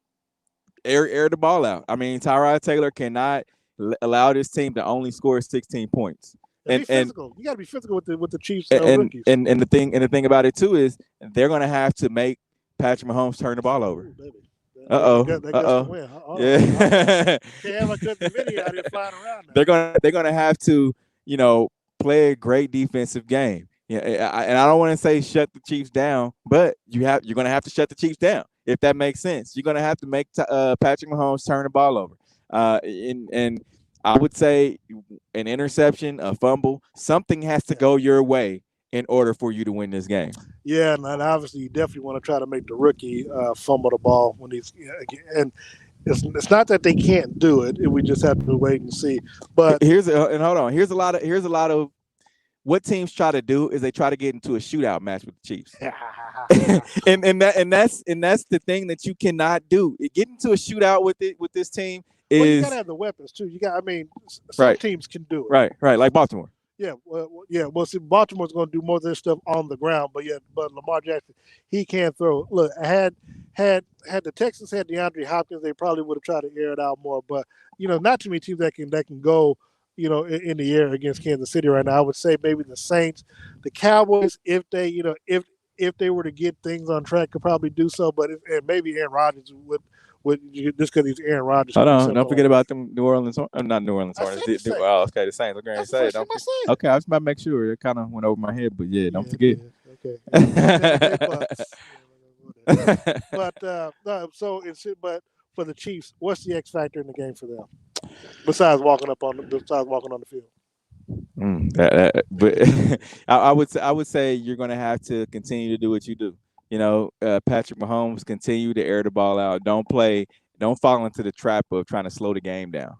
air the ball out. I mean, Tyrod Taylor cannot allow this team to only score 16 points. And you got to be physical with the Chiefs rookies. And the thing about it too is they're going to have to make Patrick Mahomes turn the ball over. Yeah. Can't have a good video out here flying around now. They're gonna have to, play a great defensive game. Yeah, and I don't want to say shut the Chiefs down, but you're gonna have to shut the Chiefs down if that makes sense. You're gonna have to make Patrick Mahomes turn the ball over. And I would say an interception, a fumble, something has to go your way in order for you to win this game. Yeah, and obviously you definitely want to try to make the rookie fumble the ball when he's and it's not that they can't do it. We just have to wait and see. But here's a lot of what teams try to do is they try to get into a shootout match with the Chiefs. and that's the thing that you cannot do. Get into a shootout with this team is you gotta have the weapons too. Some teams can do it. Right, like Baltimore. Yeah, well, see, Baltimore's going to do more of their stuff on the ground, but Lamar Jackson, he can't throw. Look, had the Texans had DeAndre Hopkins, they probably would have tried to air it out more. But not too many teams that can go, in the air against Kansas City right now. I would say maybe the Saints, the Cowboys, if they, if they were to get things on track, could probably do so. But and maybe Aaron Rodgers would just because he's Aaron Rodgers. Hold on, don't forget about them New Orleans. Not New Orleans Hornets. The Saints. The Saints. I'm going to say. Okay, I was about to make sure. It kind of went over my head, but don't forget. Okay. But for the Chiefs, what's the X factor in the game for them besides walking on the field? But I would say you're going to have to continue to do what you do. Patrick Mahomes, continue to air the ball out. Don't fall into the trap of trying to slow the game down,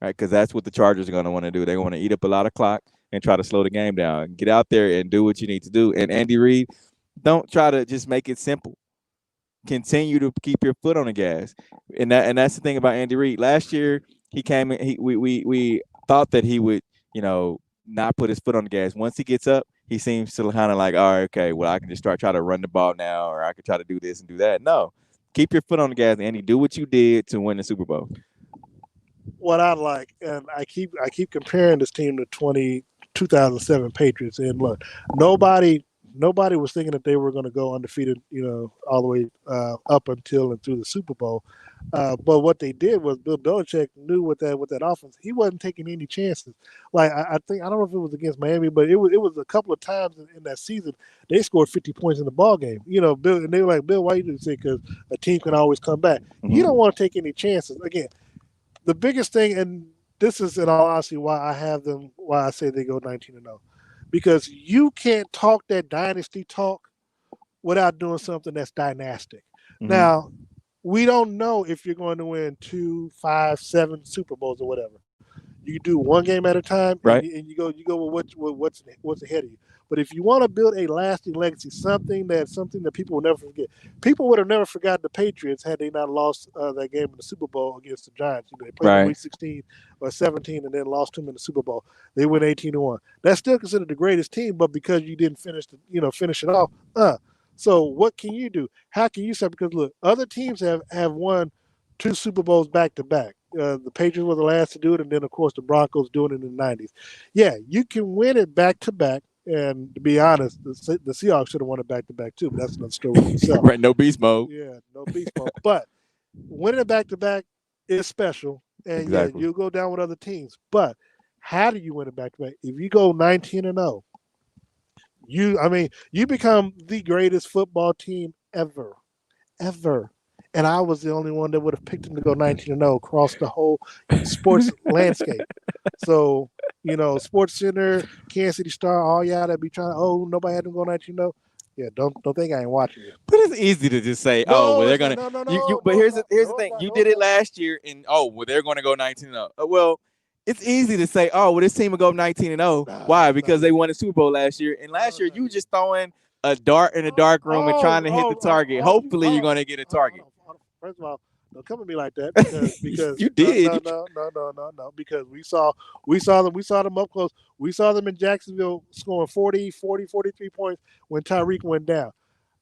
right? Because that's what the Chargers are going to want to do. They want to eat up a lot of clock and try to slow the game down. Get out there and do what you need to do. And Andy Reid, don't try to just make it simple. Continue to keep your foot on the gas. And that's the thing about Andy Reid. Last year, he came in, we thought that he would, not put his foot on the gas. Once he gets up, he seems to kind of like, all right, okay, well, I can just try to run the ball now, or I can try to do this and do that. No, keep your foot on the gas, Andy. Do what you did to win the Super Bowl. What I like, and I keep comparing this team to 2007 Patriots, and look, nobody was thinking that they were going to go undefeated, all the way up until and through the Super Bowl. But what they did was Bill Belichick knew with that offense, he wasn't taking any chances. Like I don't know if it was against Miami, but it was a couple of times in that season they scored 50 points in the ball game. Bill, and they were like, Bill, why you do this? Because a team can always come back. Mm-hmm. You don't want to take any chances. Again, the biggest thing, and this is in all honesty why I say they go 19-0, because you can't talk that dynasty talk without doing something that's dynastic. Mm-hmm. Now, we don't know if you're going to win 2, 5, 7 Super Bowls or whatever. You do one game at a time, right? And you go with what's ahead of you. But if you want to build a lasting legacy, something that people will never forget. People would have never forgotten the Patriots had they not lost that game in the Super Bowl against the Giants. They played in week 16 or 17 and then lost them in the Super Bowl. They win 18-1. That's still considered the greatest team, but because you didn't finish it off. So what can you do? How can you say? Because look, other teams have won 2 Super Bowls back to back. The Patriots were the last to do it, and then of course the Broncos doing it in the '90s. Yeah, you can win it back to back. And to be honest, the Seahawks should have won it back to back too, but that's another story itself. Right, no beast mode. Yeah, no beast mode. But winning it back to back is special, and exactly. Yeah, you'll go down with other teams. But how do you win it back to back? If you go 19-0, you become the greatest football team ever. And I was the only one that would have picked him to go 19-0 across the whole sports landscape. So, Sports Center, Kansas City Star, all y'all that be trying to, nobody had them go 19-0. Yeah, don't think I ain't watching you. But it's easy to just say, they're gonna. But here's the thing: you did it last year, and they're gonna go 19-0. Well, it's easy to say, this team will go 19-0. Why? Because they won the Super Bowl last year, and last year you just throwing a dart in a dark room and trying to hit the target. Hopefully, you're gonna get a target. First of all, don't come at me like that because you did. No. Because we saw them up close. We saw them in Jacksonville scoring 40, 43 points when Tyreek went down.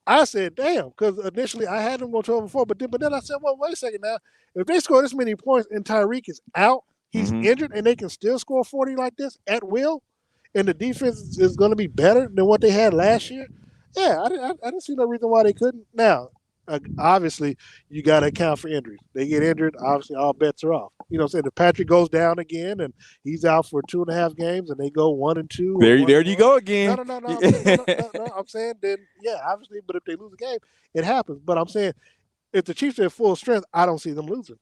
I said, damn, because initially I had them go 12-4, but then I said, well, wait a second now. If they score this many points and Tyreek is out, he's injured, and they can still score 40 like this at will, and the defense is going to be better than what they had last year, yeah, I didn't see no reason why they couldn't. Now, obviously, you got to account for injuries. They get injured, obviously, all bets are off. You know what I'm saying? If Patrick goes down again and he's out for 2.5 games and they go 1-2. There you go again. No. I'm saying then, yeah, obviously, but if they lose a game, it happens. But I'm saying if the Chiefs are at full strength, I don't see them losing.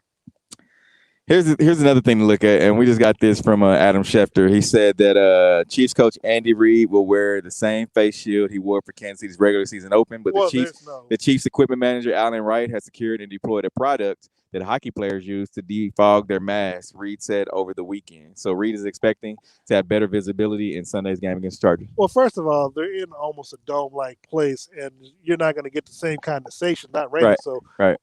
Here's another thing to look at, and we just got this from Adam Schefter. He said that Chiefs coach Andy Reid will wear the same face shield he wore for Kansas City's regular season open, but the Chiefs equipment manager Alan Wright has secured and deployed a product that hockey players use to defog their masks, Reid said over the weekend. So Reid is expecting to have better visibility in Sunday's game against Chargers. Well, first of all, they're in almost a dome-like place, and you're not going to get the same condensation, not rain. Right. So, right.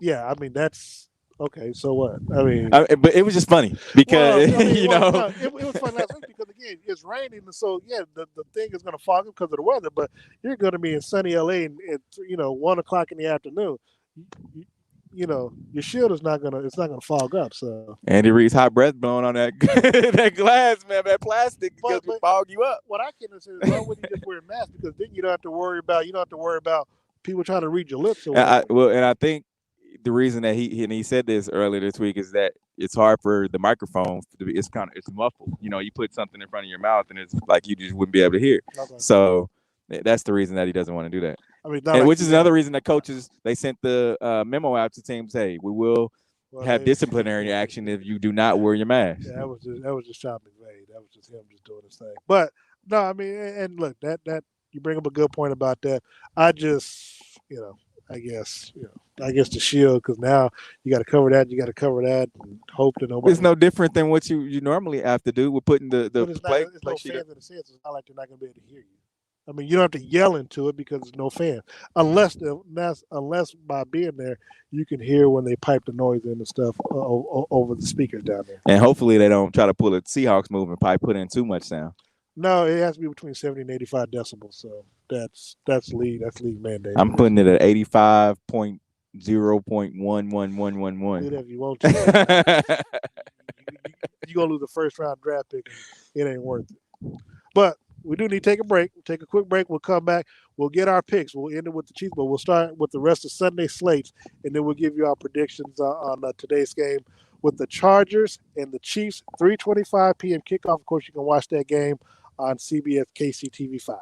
Yeah, I mean, that's – okay, so what? I mean, but it was just funny because it was funny last week because again it's raining, and so yeah, the thing is going to fog up because of the weather. But you're going to be in sunny LA at 1:00 in the afternoon. Your shield is not gonna fog up. So Andy Reid's hot breath blowing on that that glass, man, that plastic because it fog you up. What I can't say is why wouldn't you just wear a mask? Because then you don't have to worry about people trying to read your lips. And I think. The reason that he said this earlier this week is that it's hard for the microphone to be. It's muffled. You put something in front of your mouth and it's like you just wouldn't be able to hear. Okay. So that's the reason that he doesn't want to do that. I mean, which is another reason that coaches they sent the memo out to teams. Hey, we will have disciplinary action if you do not wear your mask. Yeah, that was just Sean McVay. That was just him just doing his thing. But no, I mean, and look, that you bring up a good point about that. I just I guess the shield, because now you got to cover that, and hope that nobody. It's no different than what you normally have to do with putting the play. It's no fans in the sense. It's not like they're not going to be able to hear you. I mean, you don't have to yell into it because there's no fans, unless by being there you can hear when they pipe the noise in and stuff over the speakers down there. And hopefully they don't try to pull a Seahawks move and probably put in too much sound. No, it has to be between 70 and 85 decibels. So that's league mandate. I'm putting it at 85.0.11111. Whatever you want to. You're gonna lose the first round draft pick. It ain't worth it. But we do need to take a break. We'll take a quick break. We'll come back. We'll get our picks. We'll end it with the Chiefs, but we'll start with the rest of Sunday slates, and then we'll give you our predictions on today's game with the Chargers and the Chiefs. 3:25 p.m. kickoff. Of course, you can watch that game on CBS KCTV5.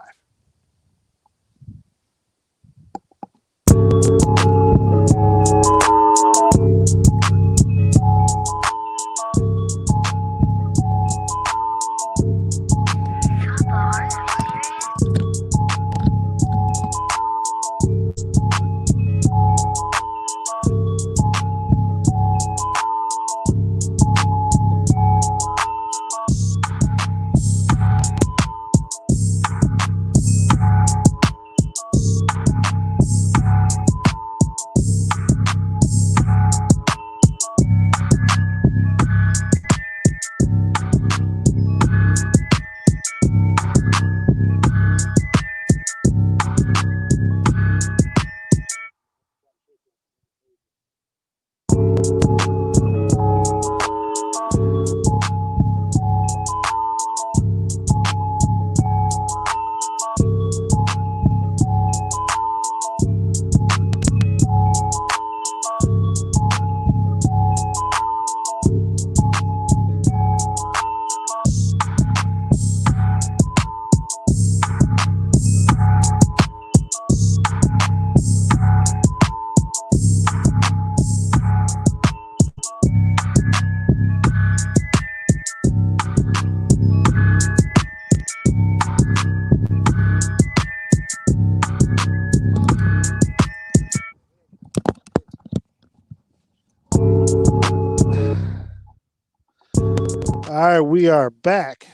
All right, we are back.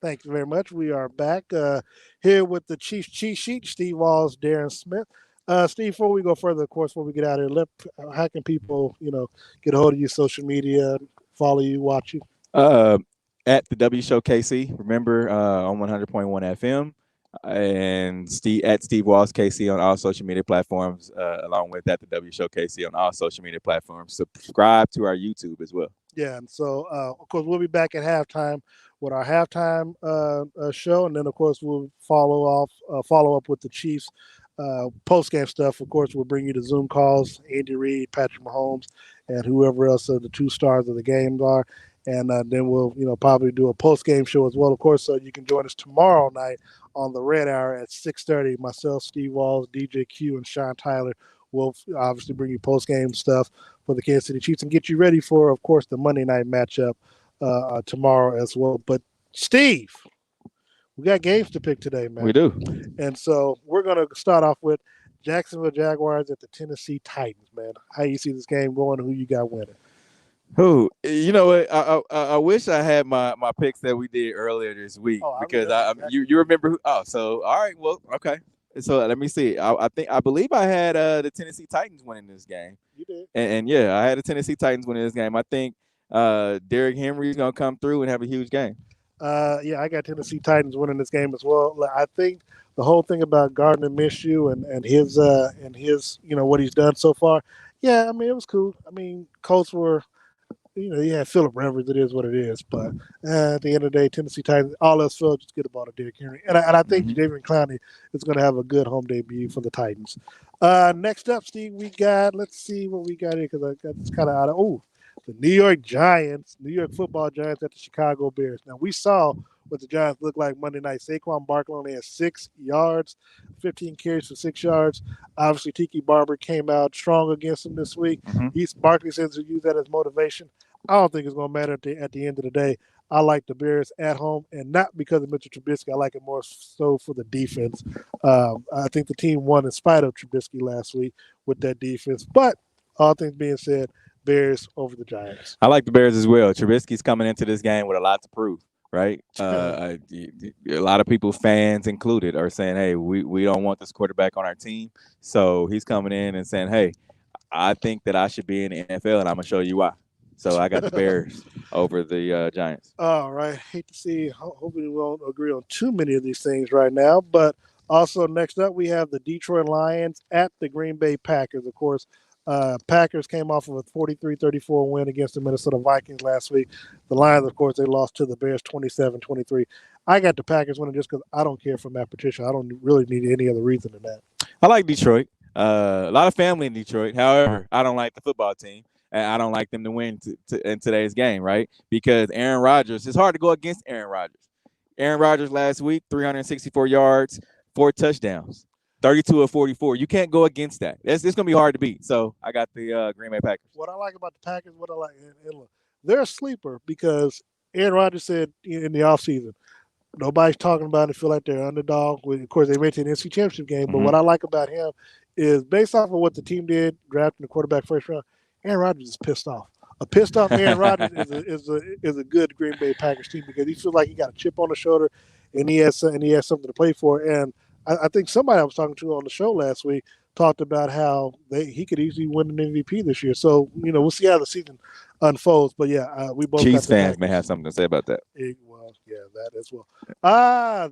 Thank you very much. We are back here with the Chiefs cheat sheet, Steve Walls, Darren Smith. Steve, before we go further, of course, before we get out of here, how can people, get a hold of you, social media, follow you, watch you? Uh, at the W Show KC, remember on 100.1 FM, and Steve Walls KC on all social media platforms, along with at the W Show KC on all social media platforms. Subscribe to our YouTube as well. Yeah, and so of course we'll be back at halftime with our halftime show, and then of course we'll follow up with the Chiefs post game stuff. Of course, we'll bring you the Zoom calls, Andy Reid, Patrick Mahomes, and whoever else the two stars of the games are. And then we'll probably do a post game show as well. Of course, so you can join us tomorrow night on the Red Hour at 6:30. Myself, Steve Walls, DJ Q, and Sean Tyler will obviously bring you post game stuff for the Kansas City Chiefs and get you ready for, of course, the Monday night matchup tomorrow as well. But Steve, we got games to pick today, man. We do. And so we're going to start off with Jacksonville Jaguars at the Tennessee Titans, man. How you see this game going? Who you got winning? Who? You know what? I wish I had my picks that we did earlier this week because you remember who? Oh, so all right. Well, okay. So let me see. I believe I had the Tennessee Titans winning this game. You did. And yeah, I had the Tennessee Titans winning this game. I think Derrick Henry's gonna come through and have a huge game. Yeah, I got Tennessee Titans winning this game as well. I think the whole thing about Gardner Minshew and his what he's done so far. Yeah, I mean it was cool. I mean Colts were. You had Phillip Rivers. It is what it is. But at the end of the day, Tennessee Titans, all else failed, just get the ball to Derrick Henry. And I think Jadeveon Clowney is going to have a good home debut for the Titans. Next up, Steve, let's see what we got here because I got this kind of out of, the New York Football Giants at the Chicago Bears. Now, we saw what the Giants looked like Monday night. Saquon Barkley only had 6 yards, 15 carries for 6 yards. Obviously, Tiki Barber came out strong against him this week. Barkley says he'll use that as motivation. I don't think it's going to matter at the end of the day. I like the Bears at home, and not because of Mitchell Trubisky. I like it more so for the defense. I think the team won in spite of Trubisky last week with that defense. But all things being said, Bears over the Giants. I like the Bears as well. Trubisky's coming into this game with a lot to prove, right? A lot of people, fans included, are saying, hey, we don't want this quarterback on our team. So he's coming in and saying, hey, I think that I should be in the NFL, and I'm going to show you why. So I got the Bears over the Giants. All right. Hate to see. Hopefully we won't agree on too many of these things right now. But also next up, we have the Detroit Lions at the Green Bay Packers. Of course, Packers came off of a 43-34 win against the Minnesota Vikings last week. The Lions, of course, they lost to the Bears 27-23. I got the Packers winning just because I don't care for Matt Patricia. I don't really need any other reason than that. I like Detroit. A lot of family in Detroit. However, I don't like the football team. And I don't like them to win in today's game, right? Because Aaron Rodgers, it's hard to go against Aaron Rodgers. Aaron Rodgers last week, 364 yards, 4 touchdowns, 32 of 44. You can't go against that. It's going to be hard to beat. So I got the Green Bay Packers. What I like about the Packers, they're a sleeper because Aaron Rodgers said in the offseason, nobody's talking about it, feel like they're underdog. Of course, they went to an NC Championship game. But what I like about him is based off of what the team did, drafting the quarterback first round, Aaron Rodgers is pissed off. A pissed off Aaron Rodgers is a good Green Bay Packers team because he feels like he got a chip on the shoulder and he has something to play for. And I think somebody I was talking to on the show last week talked about how he could easily win an MVP this year. So we'll see how the season unfolds. But we both Chiefs fans may have something to say about that. That as well.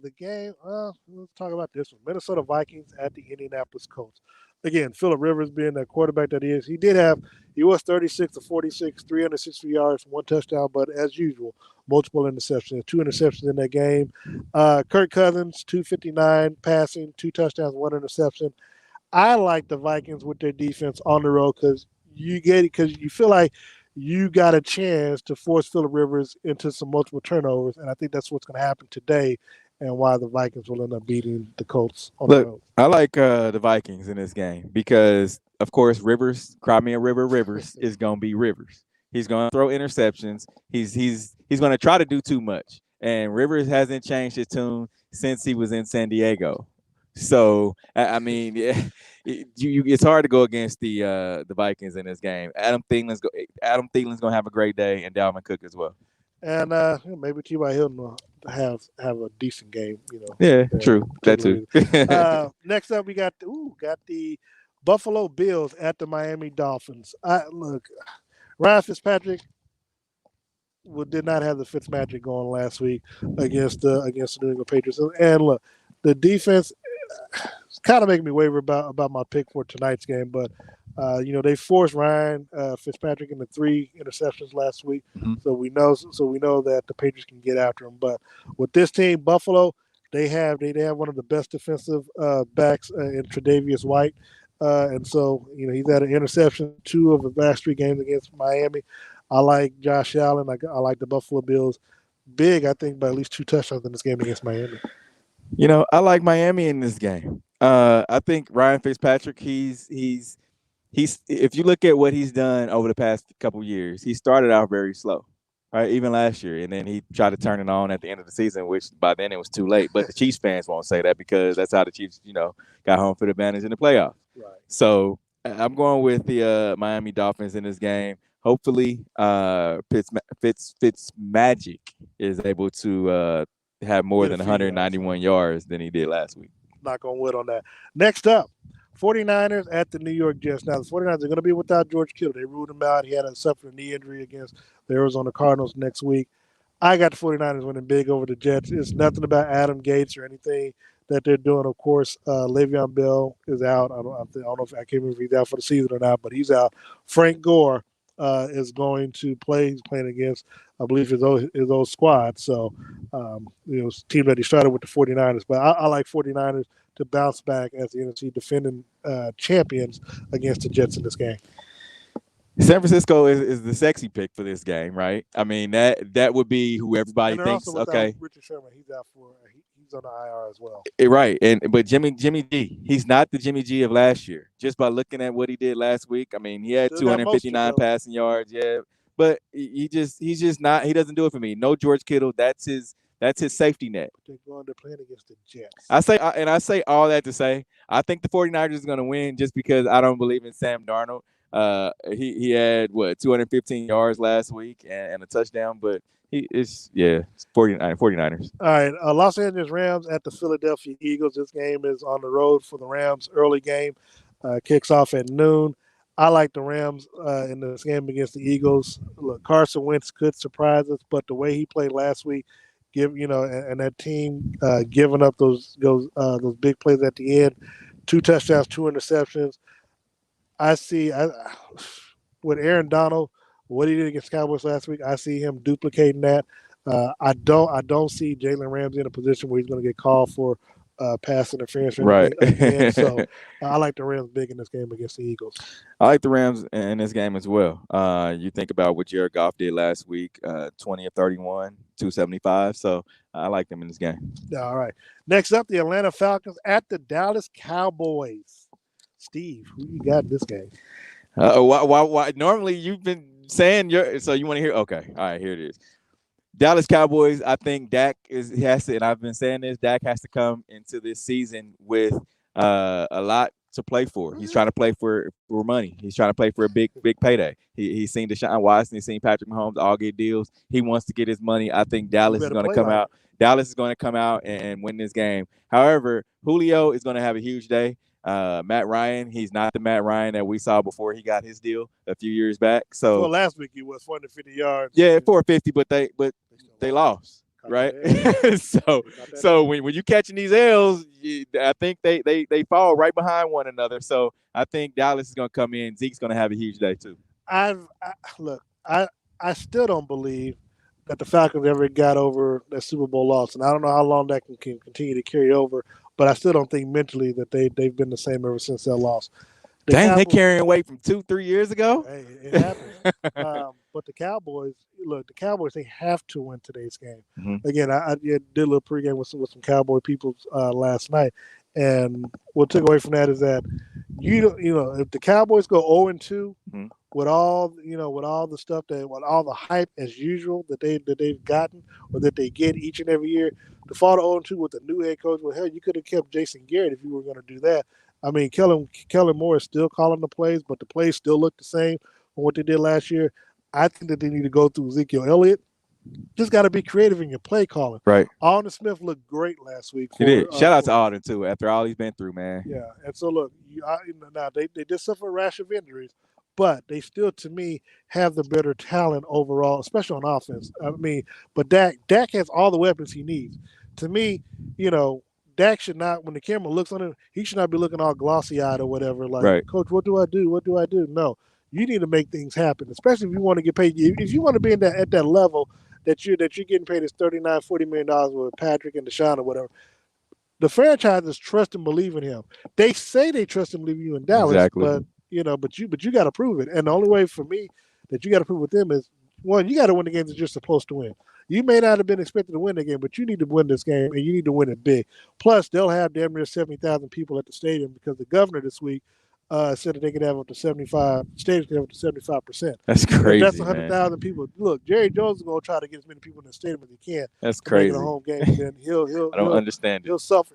The game. Let's talk about this one. Minnesota Vikings at the Indianapolis Colts. again, Phillip Rivers being the quarterback that he was 36 to 46, 360 yards, one touchdown, but as usual, multiple interceptions, two interceptions in that game. Kirk Cousins, 259 passing, two touchdowns, one interception. I like the Vikings with their defense on the road because you feel like you got a chance to force Phillip Rivers into some multiple turnovers, and I think that's what's going to happen today, and why the Vikings will end up beating the Colts on the Look, road. I like the Vikings in this game because, of course, Rivers, Crimea Rivers is gonna be Rivers. He's gonna throw interceptions. He's gonna try to do too much. And Rivers hasn't changed his tune since he was in San Diego. So I mean, yeah, it's hard to go against the Vikings in this game. Adam Thielen's gonna have a great day, and Dalvin Cook as well. And maybe T.Y. Hilton will have a decent game, Yeah, there, true. That too. next up, we got the Buffalo Bills at the Miami Dolphins. Look, Ryan Fitzpatrick did not have the Fitzmagic going last week against the New England Patriots. And look, the defense kind of making me waver about my pick for tonight's game, but they forced Ryan Fitzpatrick into three interceptions last week, Mhm. so we know that the Patriots can get after him. But with this team, Buffalo, they have one of the best defensive backs in Tre'Davious White, and so he's had an interception two of the last three games against Miami. I like Josh Allen. I like the Buffalo Bills. Big, I think, by at least two touchdowns in this game against Miami. I like Miami in this game. I think Ryan Fitzpatrick, he's if you look at what he's done over the past couple years, he started out very slow, right? Even last year, and then he tried to turn it on at the end of the season, which by then it was too late. But the Chiefs fans won't say that because that's how the Chiefs, got home field advantage in the playoffs. Right. So I'm going with the Miami Dolphins in this game. Hopefully, Fitz Magic is able to have more than 191 yards than he did last week. Knock on wood on that. Next up, 49ers at the New York Jets. Now, the 49ers are going to be without George Kittle. They ruled him out. He had suffered a knee injury against the Arizona Cardinals next week. I got the 49ers winning big over the Jets. It's nothing about Adam Gates or anything that they're doing. Of course, Le'Veon Bell is out. I don't know if I can't remember if he's out for the season or not, but he's out. Frank Gore is going to play. He's playing against, I believe, his old squad. So, team that he started with the 49ers. But I like 49ers to bounce back as the NFC defending champions against the Jets in this game. San Francisco is the sexy pick for this game, right? I mean, that would be who everybody thinks. Okay, Richard Sherman, he's out he's on the IR as well. Right, but Jimmy G, he's not the Jimmy G of last year. Just by looking at what he did last week, I mean, he had 259 passing yards, yeah, but he's just not. He doesn't do it for me. No George Kittle. That's his safety net. They're playing against the Jets. I say all that to say, I think the 49ers is going to win just because I don't believe in Sam Darnold. He had 215 yards last week and a touchdown, but it's 49ers. All right, Los Angeles Rams at the Philadelphia Eagles. This game is on the road for the Rams. Early game kicks off at noon. I like the Rams in this game against the Eagles. Look, Carson Wentz could surprise us, but the way he played last week, and that team giving up those big plays at the end, 2 touchdowns, 2 interceptions. I see with Aaron Donald, what he did against Cowboys last week. I see him duplicating that. I don't see Jalen Ramsey in a position where he's going to get called for pass interference or anything again. So I like the Rams big in this game against the Eagles. I like the Rams in this game as well. You think about what Jared Goff did last week, 20 of 31, 275. So I like them in this game. All right. Next up, the Atlanta Falcons at the Dallas Cowboys. Steve, who you got in this game? Why? Normally you've been saying so you want to hear? Okay. All right, here it is. Dallas Cowboys, I think Dak has to, and I've been saying this, Dak has to come into this season with a lot to play for. He's trying to play for money. He's trying to play for a big payday. He's seen Deshaun Watson, he's seen Patrick Mahomes all get deals. He wants to get his money. I think Dallas is going to come out. Dallas is going to come out and win this game. However, Julio is going to have a huge day. Matt Ryan, he's not the Matt Ryan that we saw before he got his deal a few years back. So last week he was 450 yards. Yeah, 450, but they lost. right? so when you catching these L's, I think they fall right behind one another. So I think Dallas is going to come in. Zeke's going to have a huge day too. Look, I still don't believe that the Falcons ever got over that Super Bowl loss, and I don't know how long that can continue to carry over. But I still don't think mentally that they've been the same ever since that loss. They carrying weight from 2-3 years ago. Hey, it happens. But the Cowboys, they have to win today's game. Mm-hmm. Again, I did a little pregame with some Cowboy people last night, and what took away from that is that if the Cowboys go 0-2 mm-hmm. with all the stuff with all the hype as usual that they've gotten or that they get each and every year, to fall to 0-2 with a new head coach, well, hell, you could have kept Jason Garrett if you were going to do that. I mean, Kellen Moore is still calling the plays, but the plays still look the same from what they did last year. I think that they need to go through Ezekiel Elliott. Just got to be creative in your play calling. Right. Alden Smith looked great last week. He did. Shout out to Alden too. After all he's been through, man. Yeah, and so look, now they did suffer a rash of injuries, but they still, to me, have the better talent overall, especially on offense. I mean, but Dak has all the weapons he needs. To me, Dak should not, when the camera looks on him, he should not be looking all glossy-eyed or whatever. Like, right. Coach, what do I do? What do I do? No, you need to make things happen, especially if you want to get paid. If you want to be at that level that you're getting paid is $39, $40 million with Patrick and Deshaun or whatever. The franchises trust and believe in him. They say they trust and believe in you in Dallas, exactly. but you got to prove it. And the only way for me that you got to prove with them is, one, you got to win the games that you're supposed to win. You may not have been expected to win the game, but you need to win this game, and you need to win it big. Plus, they'll have damn near 70,000 people at the stadium because the governor this week said that they could have up to 75. Stadiums could have up to 75%. That's crazy. That's 100,000 people. Look, Jerry Jones is going to try to get as many people in the stadium as he can. That's crazy. Make it a home game, and then he'll I don't understand. He'll suffer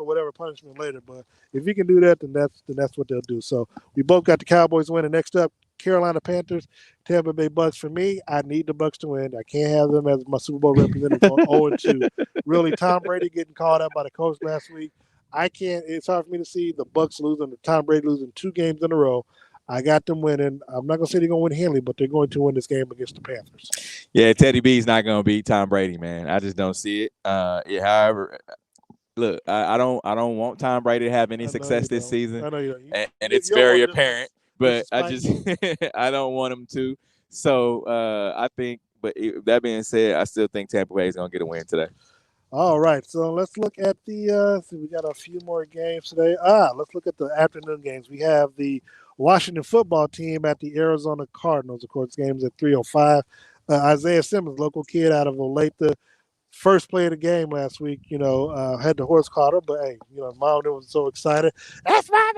whatever punishment later. But if he can do that, then that's what they'll do. So we both got the Cowboys winning. Next up, Carolina Panthers, Tampa Bay Bucks. For me, I need the Bucks to win. I can't have them as my Super Bowl representative on 0-2. Really, Tom Brady getting called out by the coach last week. I can't. It's hard for me to see the Bucks losing, Tom Brady losing 2 games in a row. I got them winning. I'm not going to say they're going to win handily, but they're going to win this game against the Panthers. Yeah, Teddy B's not going to beat Tom Brady, man. I just don't see it. However, look, I don't want Tom Brady to have any success this season. I know you don't. And it's very apparent. But I just I don't want him to. So I think, but that being said, I still think Tampa Bay is going to get a win today. All right, so let's look at the. We got a few more games today. Let's look at the afternoon games. We have the Washington football team at the Arizona Cardinals. Of course, game's at 3:05. Isaiah Simmons, local kid out of Olathe, first play of the game last week. Had the horse collar, but hey, mom was so excited. That's my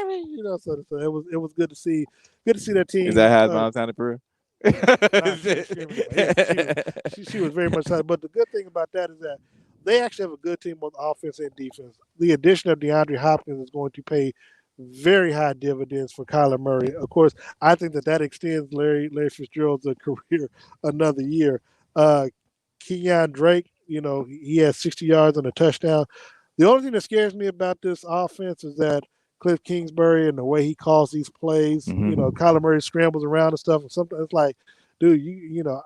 baby. So it was good to see that team. Is that how mom sounded for real? She was very much excited. But the good thing about that is that they actually have a good team, both offense and defense. The addition of DeAndre Hopkins is going to pay very high dividends for Kyler Murray. Of course, I think that extends Larry Fitzgerald's career another year. Kenyon Drake, he has 60 yards and a touchdown. The only thing that scares me about this offense is that Cliff Kingsbury and the way he calls these plays, Kyler Murray scrambles around and stuff. And sometimes it's like, dude,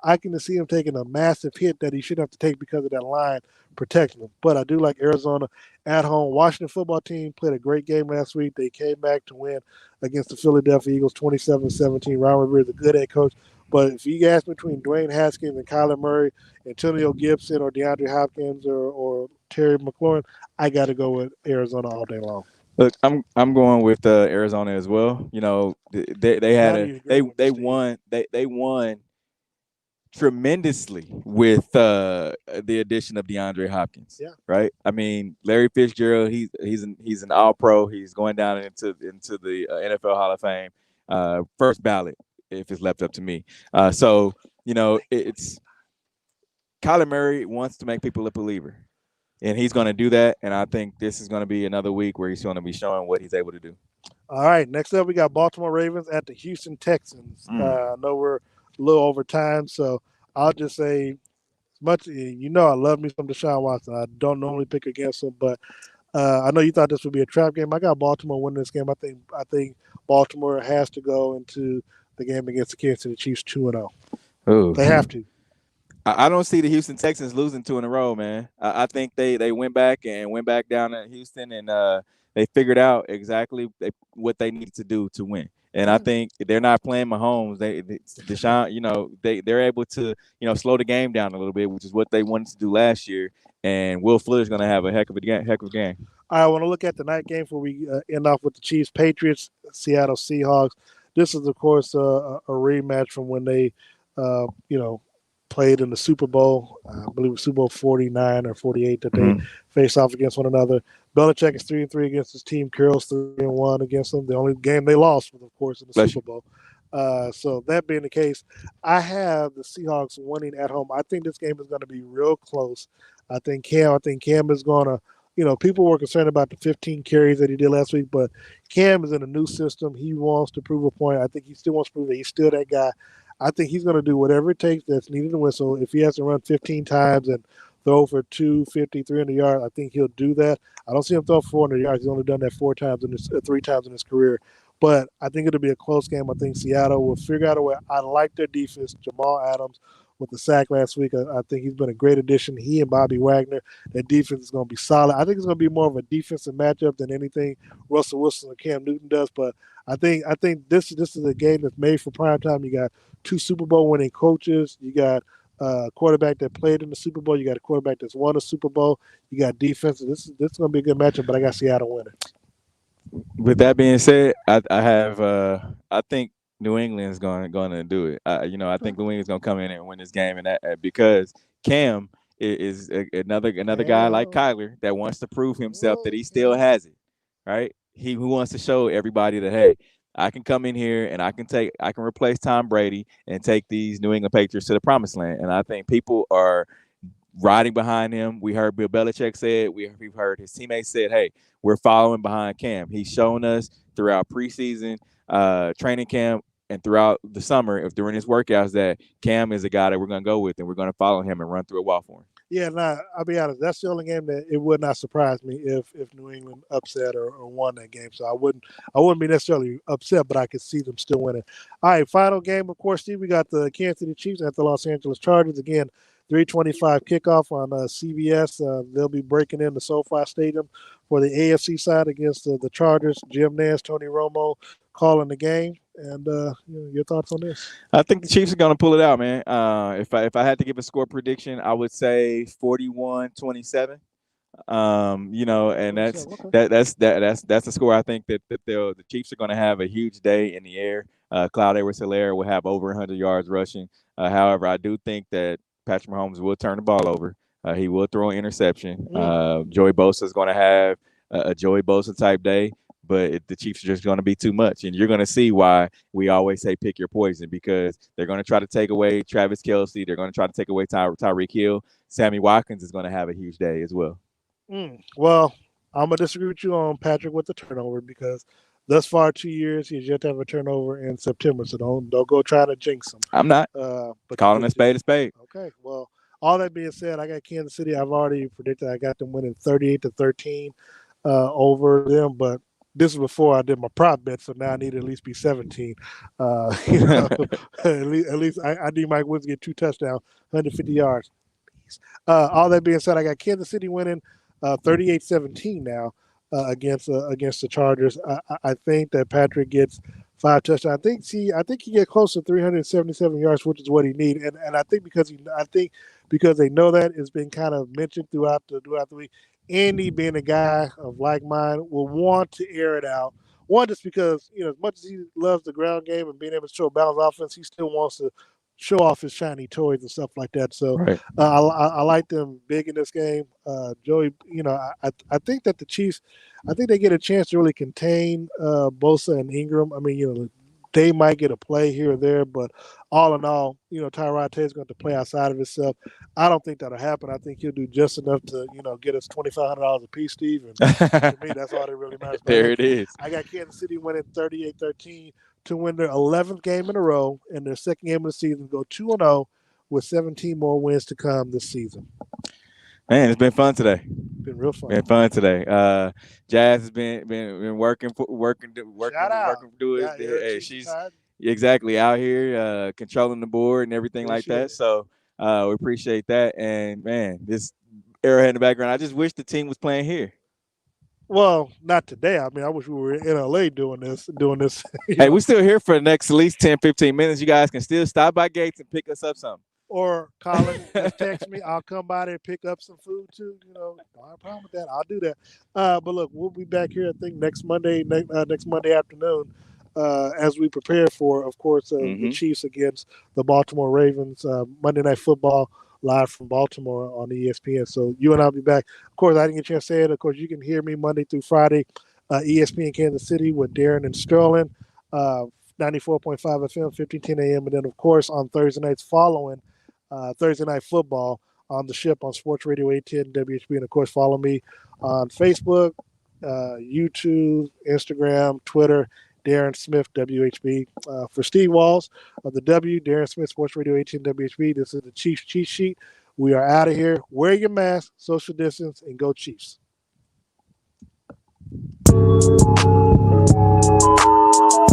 I can see him taking a massive hit that he shouldn't have to take because of that line protecting him. But I do like Arizona at home. Washington football team played a great game last week. They came back to win against the Philadelphia Eagles 27-17. Ron Rivera is a good head coach. But if you ask between Dwayne Haskins and Kyler Murray, Antonio Gibson or DeAndre Hopkins or Terry McLaurin, I got to go with Arizona all day long. Look, I'm going with Arizona as well. They won tremendously with the addition of DeAndre Hopkins. Yeah. Right. I mean, Larry Fitzgerald, he's an All-Pro. He's going down into the NFL Hall of Fame, first ballot if it's left up to me. So it's Kyler Murray wants to make people a believer. And he's going to do that, and I think this is going to be another week where he's going to be showing what he's able to do. All right, next up we got Baltimore Ravens at the Houston Texans. I know we're a little over time, so I'll just say, I love me some Deshaun Watson. I don't normally pick against him, but I know you thought this would be a trap game. I got Baltimore winning this game. I think Baltimore has to go into the game against the Kansas City Chiefs 2-0. Oh, they have to. I don't see the Houston Texans losing two in a row, man. I think they went back down to Houston and they figured out exactly what they needed to do to win. And I Yeah. think they're not playing Mahomes. They Deshaun, they're able to slow the game down a little bit, which is what they wanted to do last year. And Will Fuller's going to have a heck of a game. I want to look at the night game before we end off with the Chiefs, Patriots, Seattle Seahawks. This is, of course, a rematch from when they, you know, played in the Super Bowl. I believe it was Super Bowl 49 or 48 that they faced off against one another. Belichick is 3-3 against his team. Carroll's 3-1 against them. The only game they lost was, of course, in the Bless Super you. Bowl. So that being the case, I have the Seahawks winning at home. I think this game is going to be real close. I think Cam is going to, people were concerned about the 15 carries that he did last week, but Cam is in a new system. He wants to prove a point. I think he still wants to prove that he's still that guy. I think he's going to do whatever it takes that's needed to win. So if he has to run 15 times and throw for 250, 300 yards, I think he'll do that. I don't see him throw for 400 yards. He's only done that 3 times in his career. But I think it'll be a close game. I think Seattle will figure out a way. I like their defense. Jamal Adams with the sack last week. I think he's been a great addition. He and Bobby Wagner. That defense is going to be solid. I think it's going to be more of a defensive matchup than anything Russell Wilson or Cam Newton does. But I think this is a game that's made for prime time. You got two Super Bowl winning coaches. You got a quarterback that played in the Super Bowl. You got a quarterback that's won a Super Bowl. You got defense. This is going to be a good matchup. But I got Seattle winning. With that being said, I think New England's going to do it. I think New England's going to come in and win this game, and that because Cam is another guy like Cam. Kyler that wants to prove himself that he still has it, right? He who wants to show everybody that, hey, I can come in here and I can replace Tom Brady and take these New England Patriots to the promised land. And I think people are riding behind him. We heard Bill Belichick said, we've heard his teammates said, hey, we're following behind Cam. He's shown us throughout preseason, training camp, and throughout the summer, if during his workouts, that Cam is a guy that we're going to go with and we're going to follow him and run through a wall for him. Yeah, nah, I'll be honest. That's the only game that it would not surprise me if New England upset or won that game. So I wouldn't be necessarily upset, but I could see them still winning. All right, final game, of course, Steve. We got the Kansas City Chiefs at the Los Angeles Chargers. Again, 3:25 kickoff on CBS. They'll be breaking in the SoFi Stadium for the AFC side against the Chargers. Jim Nance, Tony Romo calling the game. And your thoughts on this? I think the Chiefs are going to pull it out, man. If I had to give a score prediction, I would say 41-27. And that's Okay. that's the score. I think that the Chiefs are going to have a huge day in the air. Clyde Edwards-Helaire will have over 100 yards rushing. However, I do think that Patrick Mahomes will turn the ball over. He will throw an interception. Joey Bosa is going to have a Joey Bosa type day, but the Chiefs are just going to be too much. And you're going to see why we always say pick your poison, because they're going to try to take away Travis Kelce. They're going to try to take away Tyreek Hill. Sammy Watkins is going to have a huge day as well. Well, I'm gonna disagree with you on Patrick with the turnover because thus far 2 years he's yet to have a turnover in September. So don't go trying to jinx him. I'm not But calling a spade a spade. Okay. Well, all that being said, I got Kansas City. I've already predicted I got them winning 38-13 over them, but this is before I did my prop bet, so now I need to at least be 17. At least I need Mike Woods to get 2 touchdowns, 150 yards. All that being said, I got Kansas City winning 38-17 now against the Chargers. I think that Patrick gets 5 touchdowns. I think he get close to 377 yards, which is what he needs. And I think because they know that it's been kind of mentioned throughout the week. Andy, being a guy of like mind, will want to air it out. One, just because as much as he loves the ground game and being able to show a balanced offense, he still wants to show off his shiny toys and stuff like that. So Right. I like them big in this game. Joey, I think that the Chiefs, I think they get a chance to really contain Bosa and Ingram. I mean, they might get a play here or there, but all in all, Tyrod Taylor's going to play outside of himself. I don't think that'll happen. I think he'll do just enough to, get us $2,500 a piece, Steve. And to me, that's all that really matters. There it is. I got Kansas City winning 38-13 to win their 11th game in a row and their second game of the season, go 2-0 with 17 more wins to come this season. Man, it's been fun today. Been real fun. Been fun today. Jazz has been working to do it. Yeah, Hey, she's exactly out here controlling the board and everything like that. So We appreciate that. And man, this Arrowhead in the background. I just wish the team was playing here. Well, not today. I mean, I wish we were in LA doing this. Hey, we're still here for the next at least 10, 15 minutes. You guys can still stop by Gates and pick us up something. Or Colin, just text me. I'll come by there and pick up some food too. Don't have a problem with that. I'll do that. But look, we'll be back here. I think next Monday afternoon, as we prepare for, of course, the Chiefs against the Baltimore Ravens. Monday Night Football live from Baltimore on ESPN. So you and I'll be back. Of course, I didn't get a chance to say it. Of course, you can hear me Monday through Friday, ESPN Kansas City with Darren and Sterling. 94.5 FM, 1510 a.m. And then, of course, on Thursday nights following Thursday Night Football on the ship on Sports Radio 810 WHB. And, of course, follow me on Facebook, YouTube, Instagram, Twitter, Darren Smith, WHB. For Steve Walls of the W, Darren Smith, Sports Radio 810 WHB. This is the Chiefs Cheat Sheet. We are out of here. Wear your mask, social distance, and go Chiefs.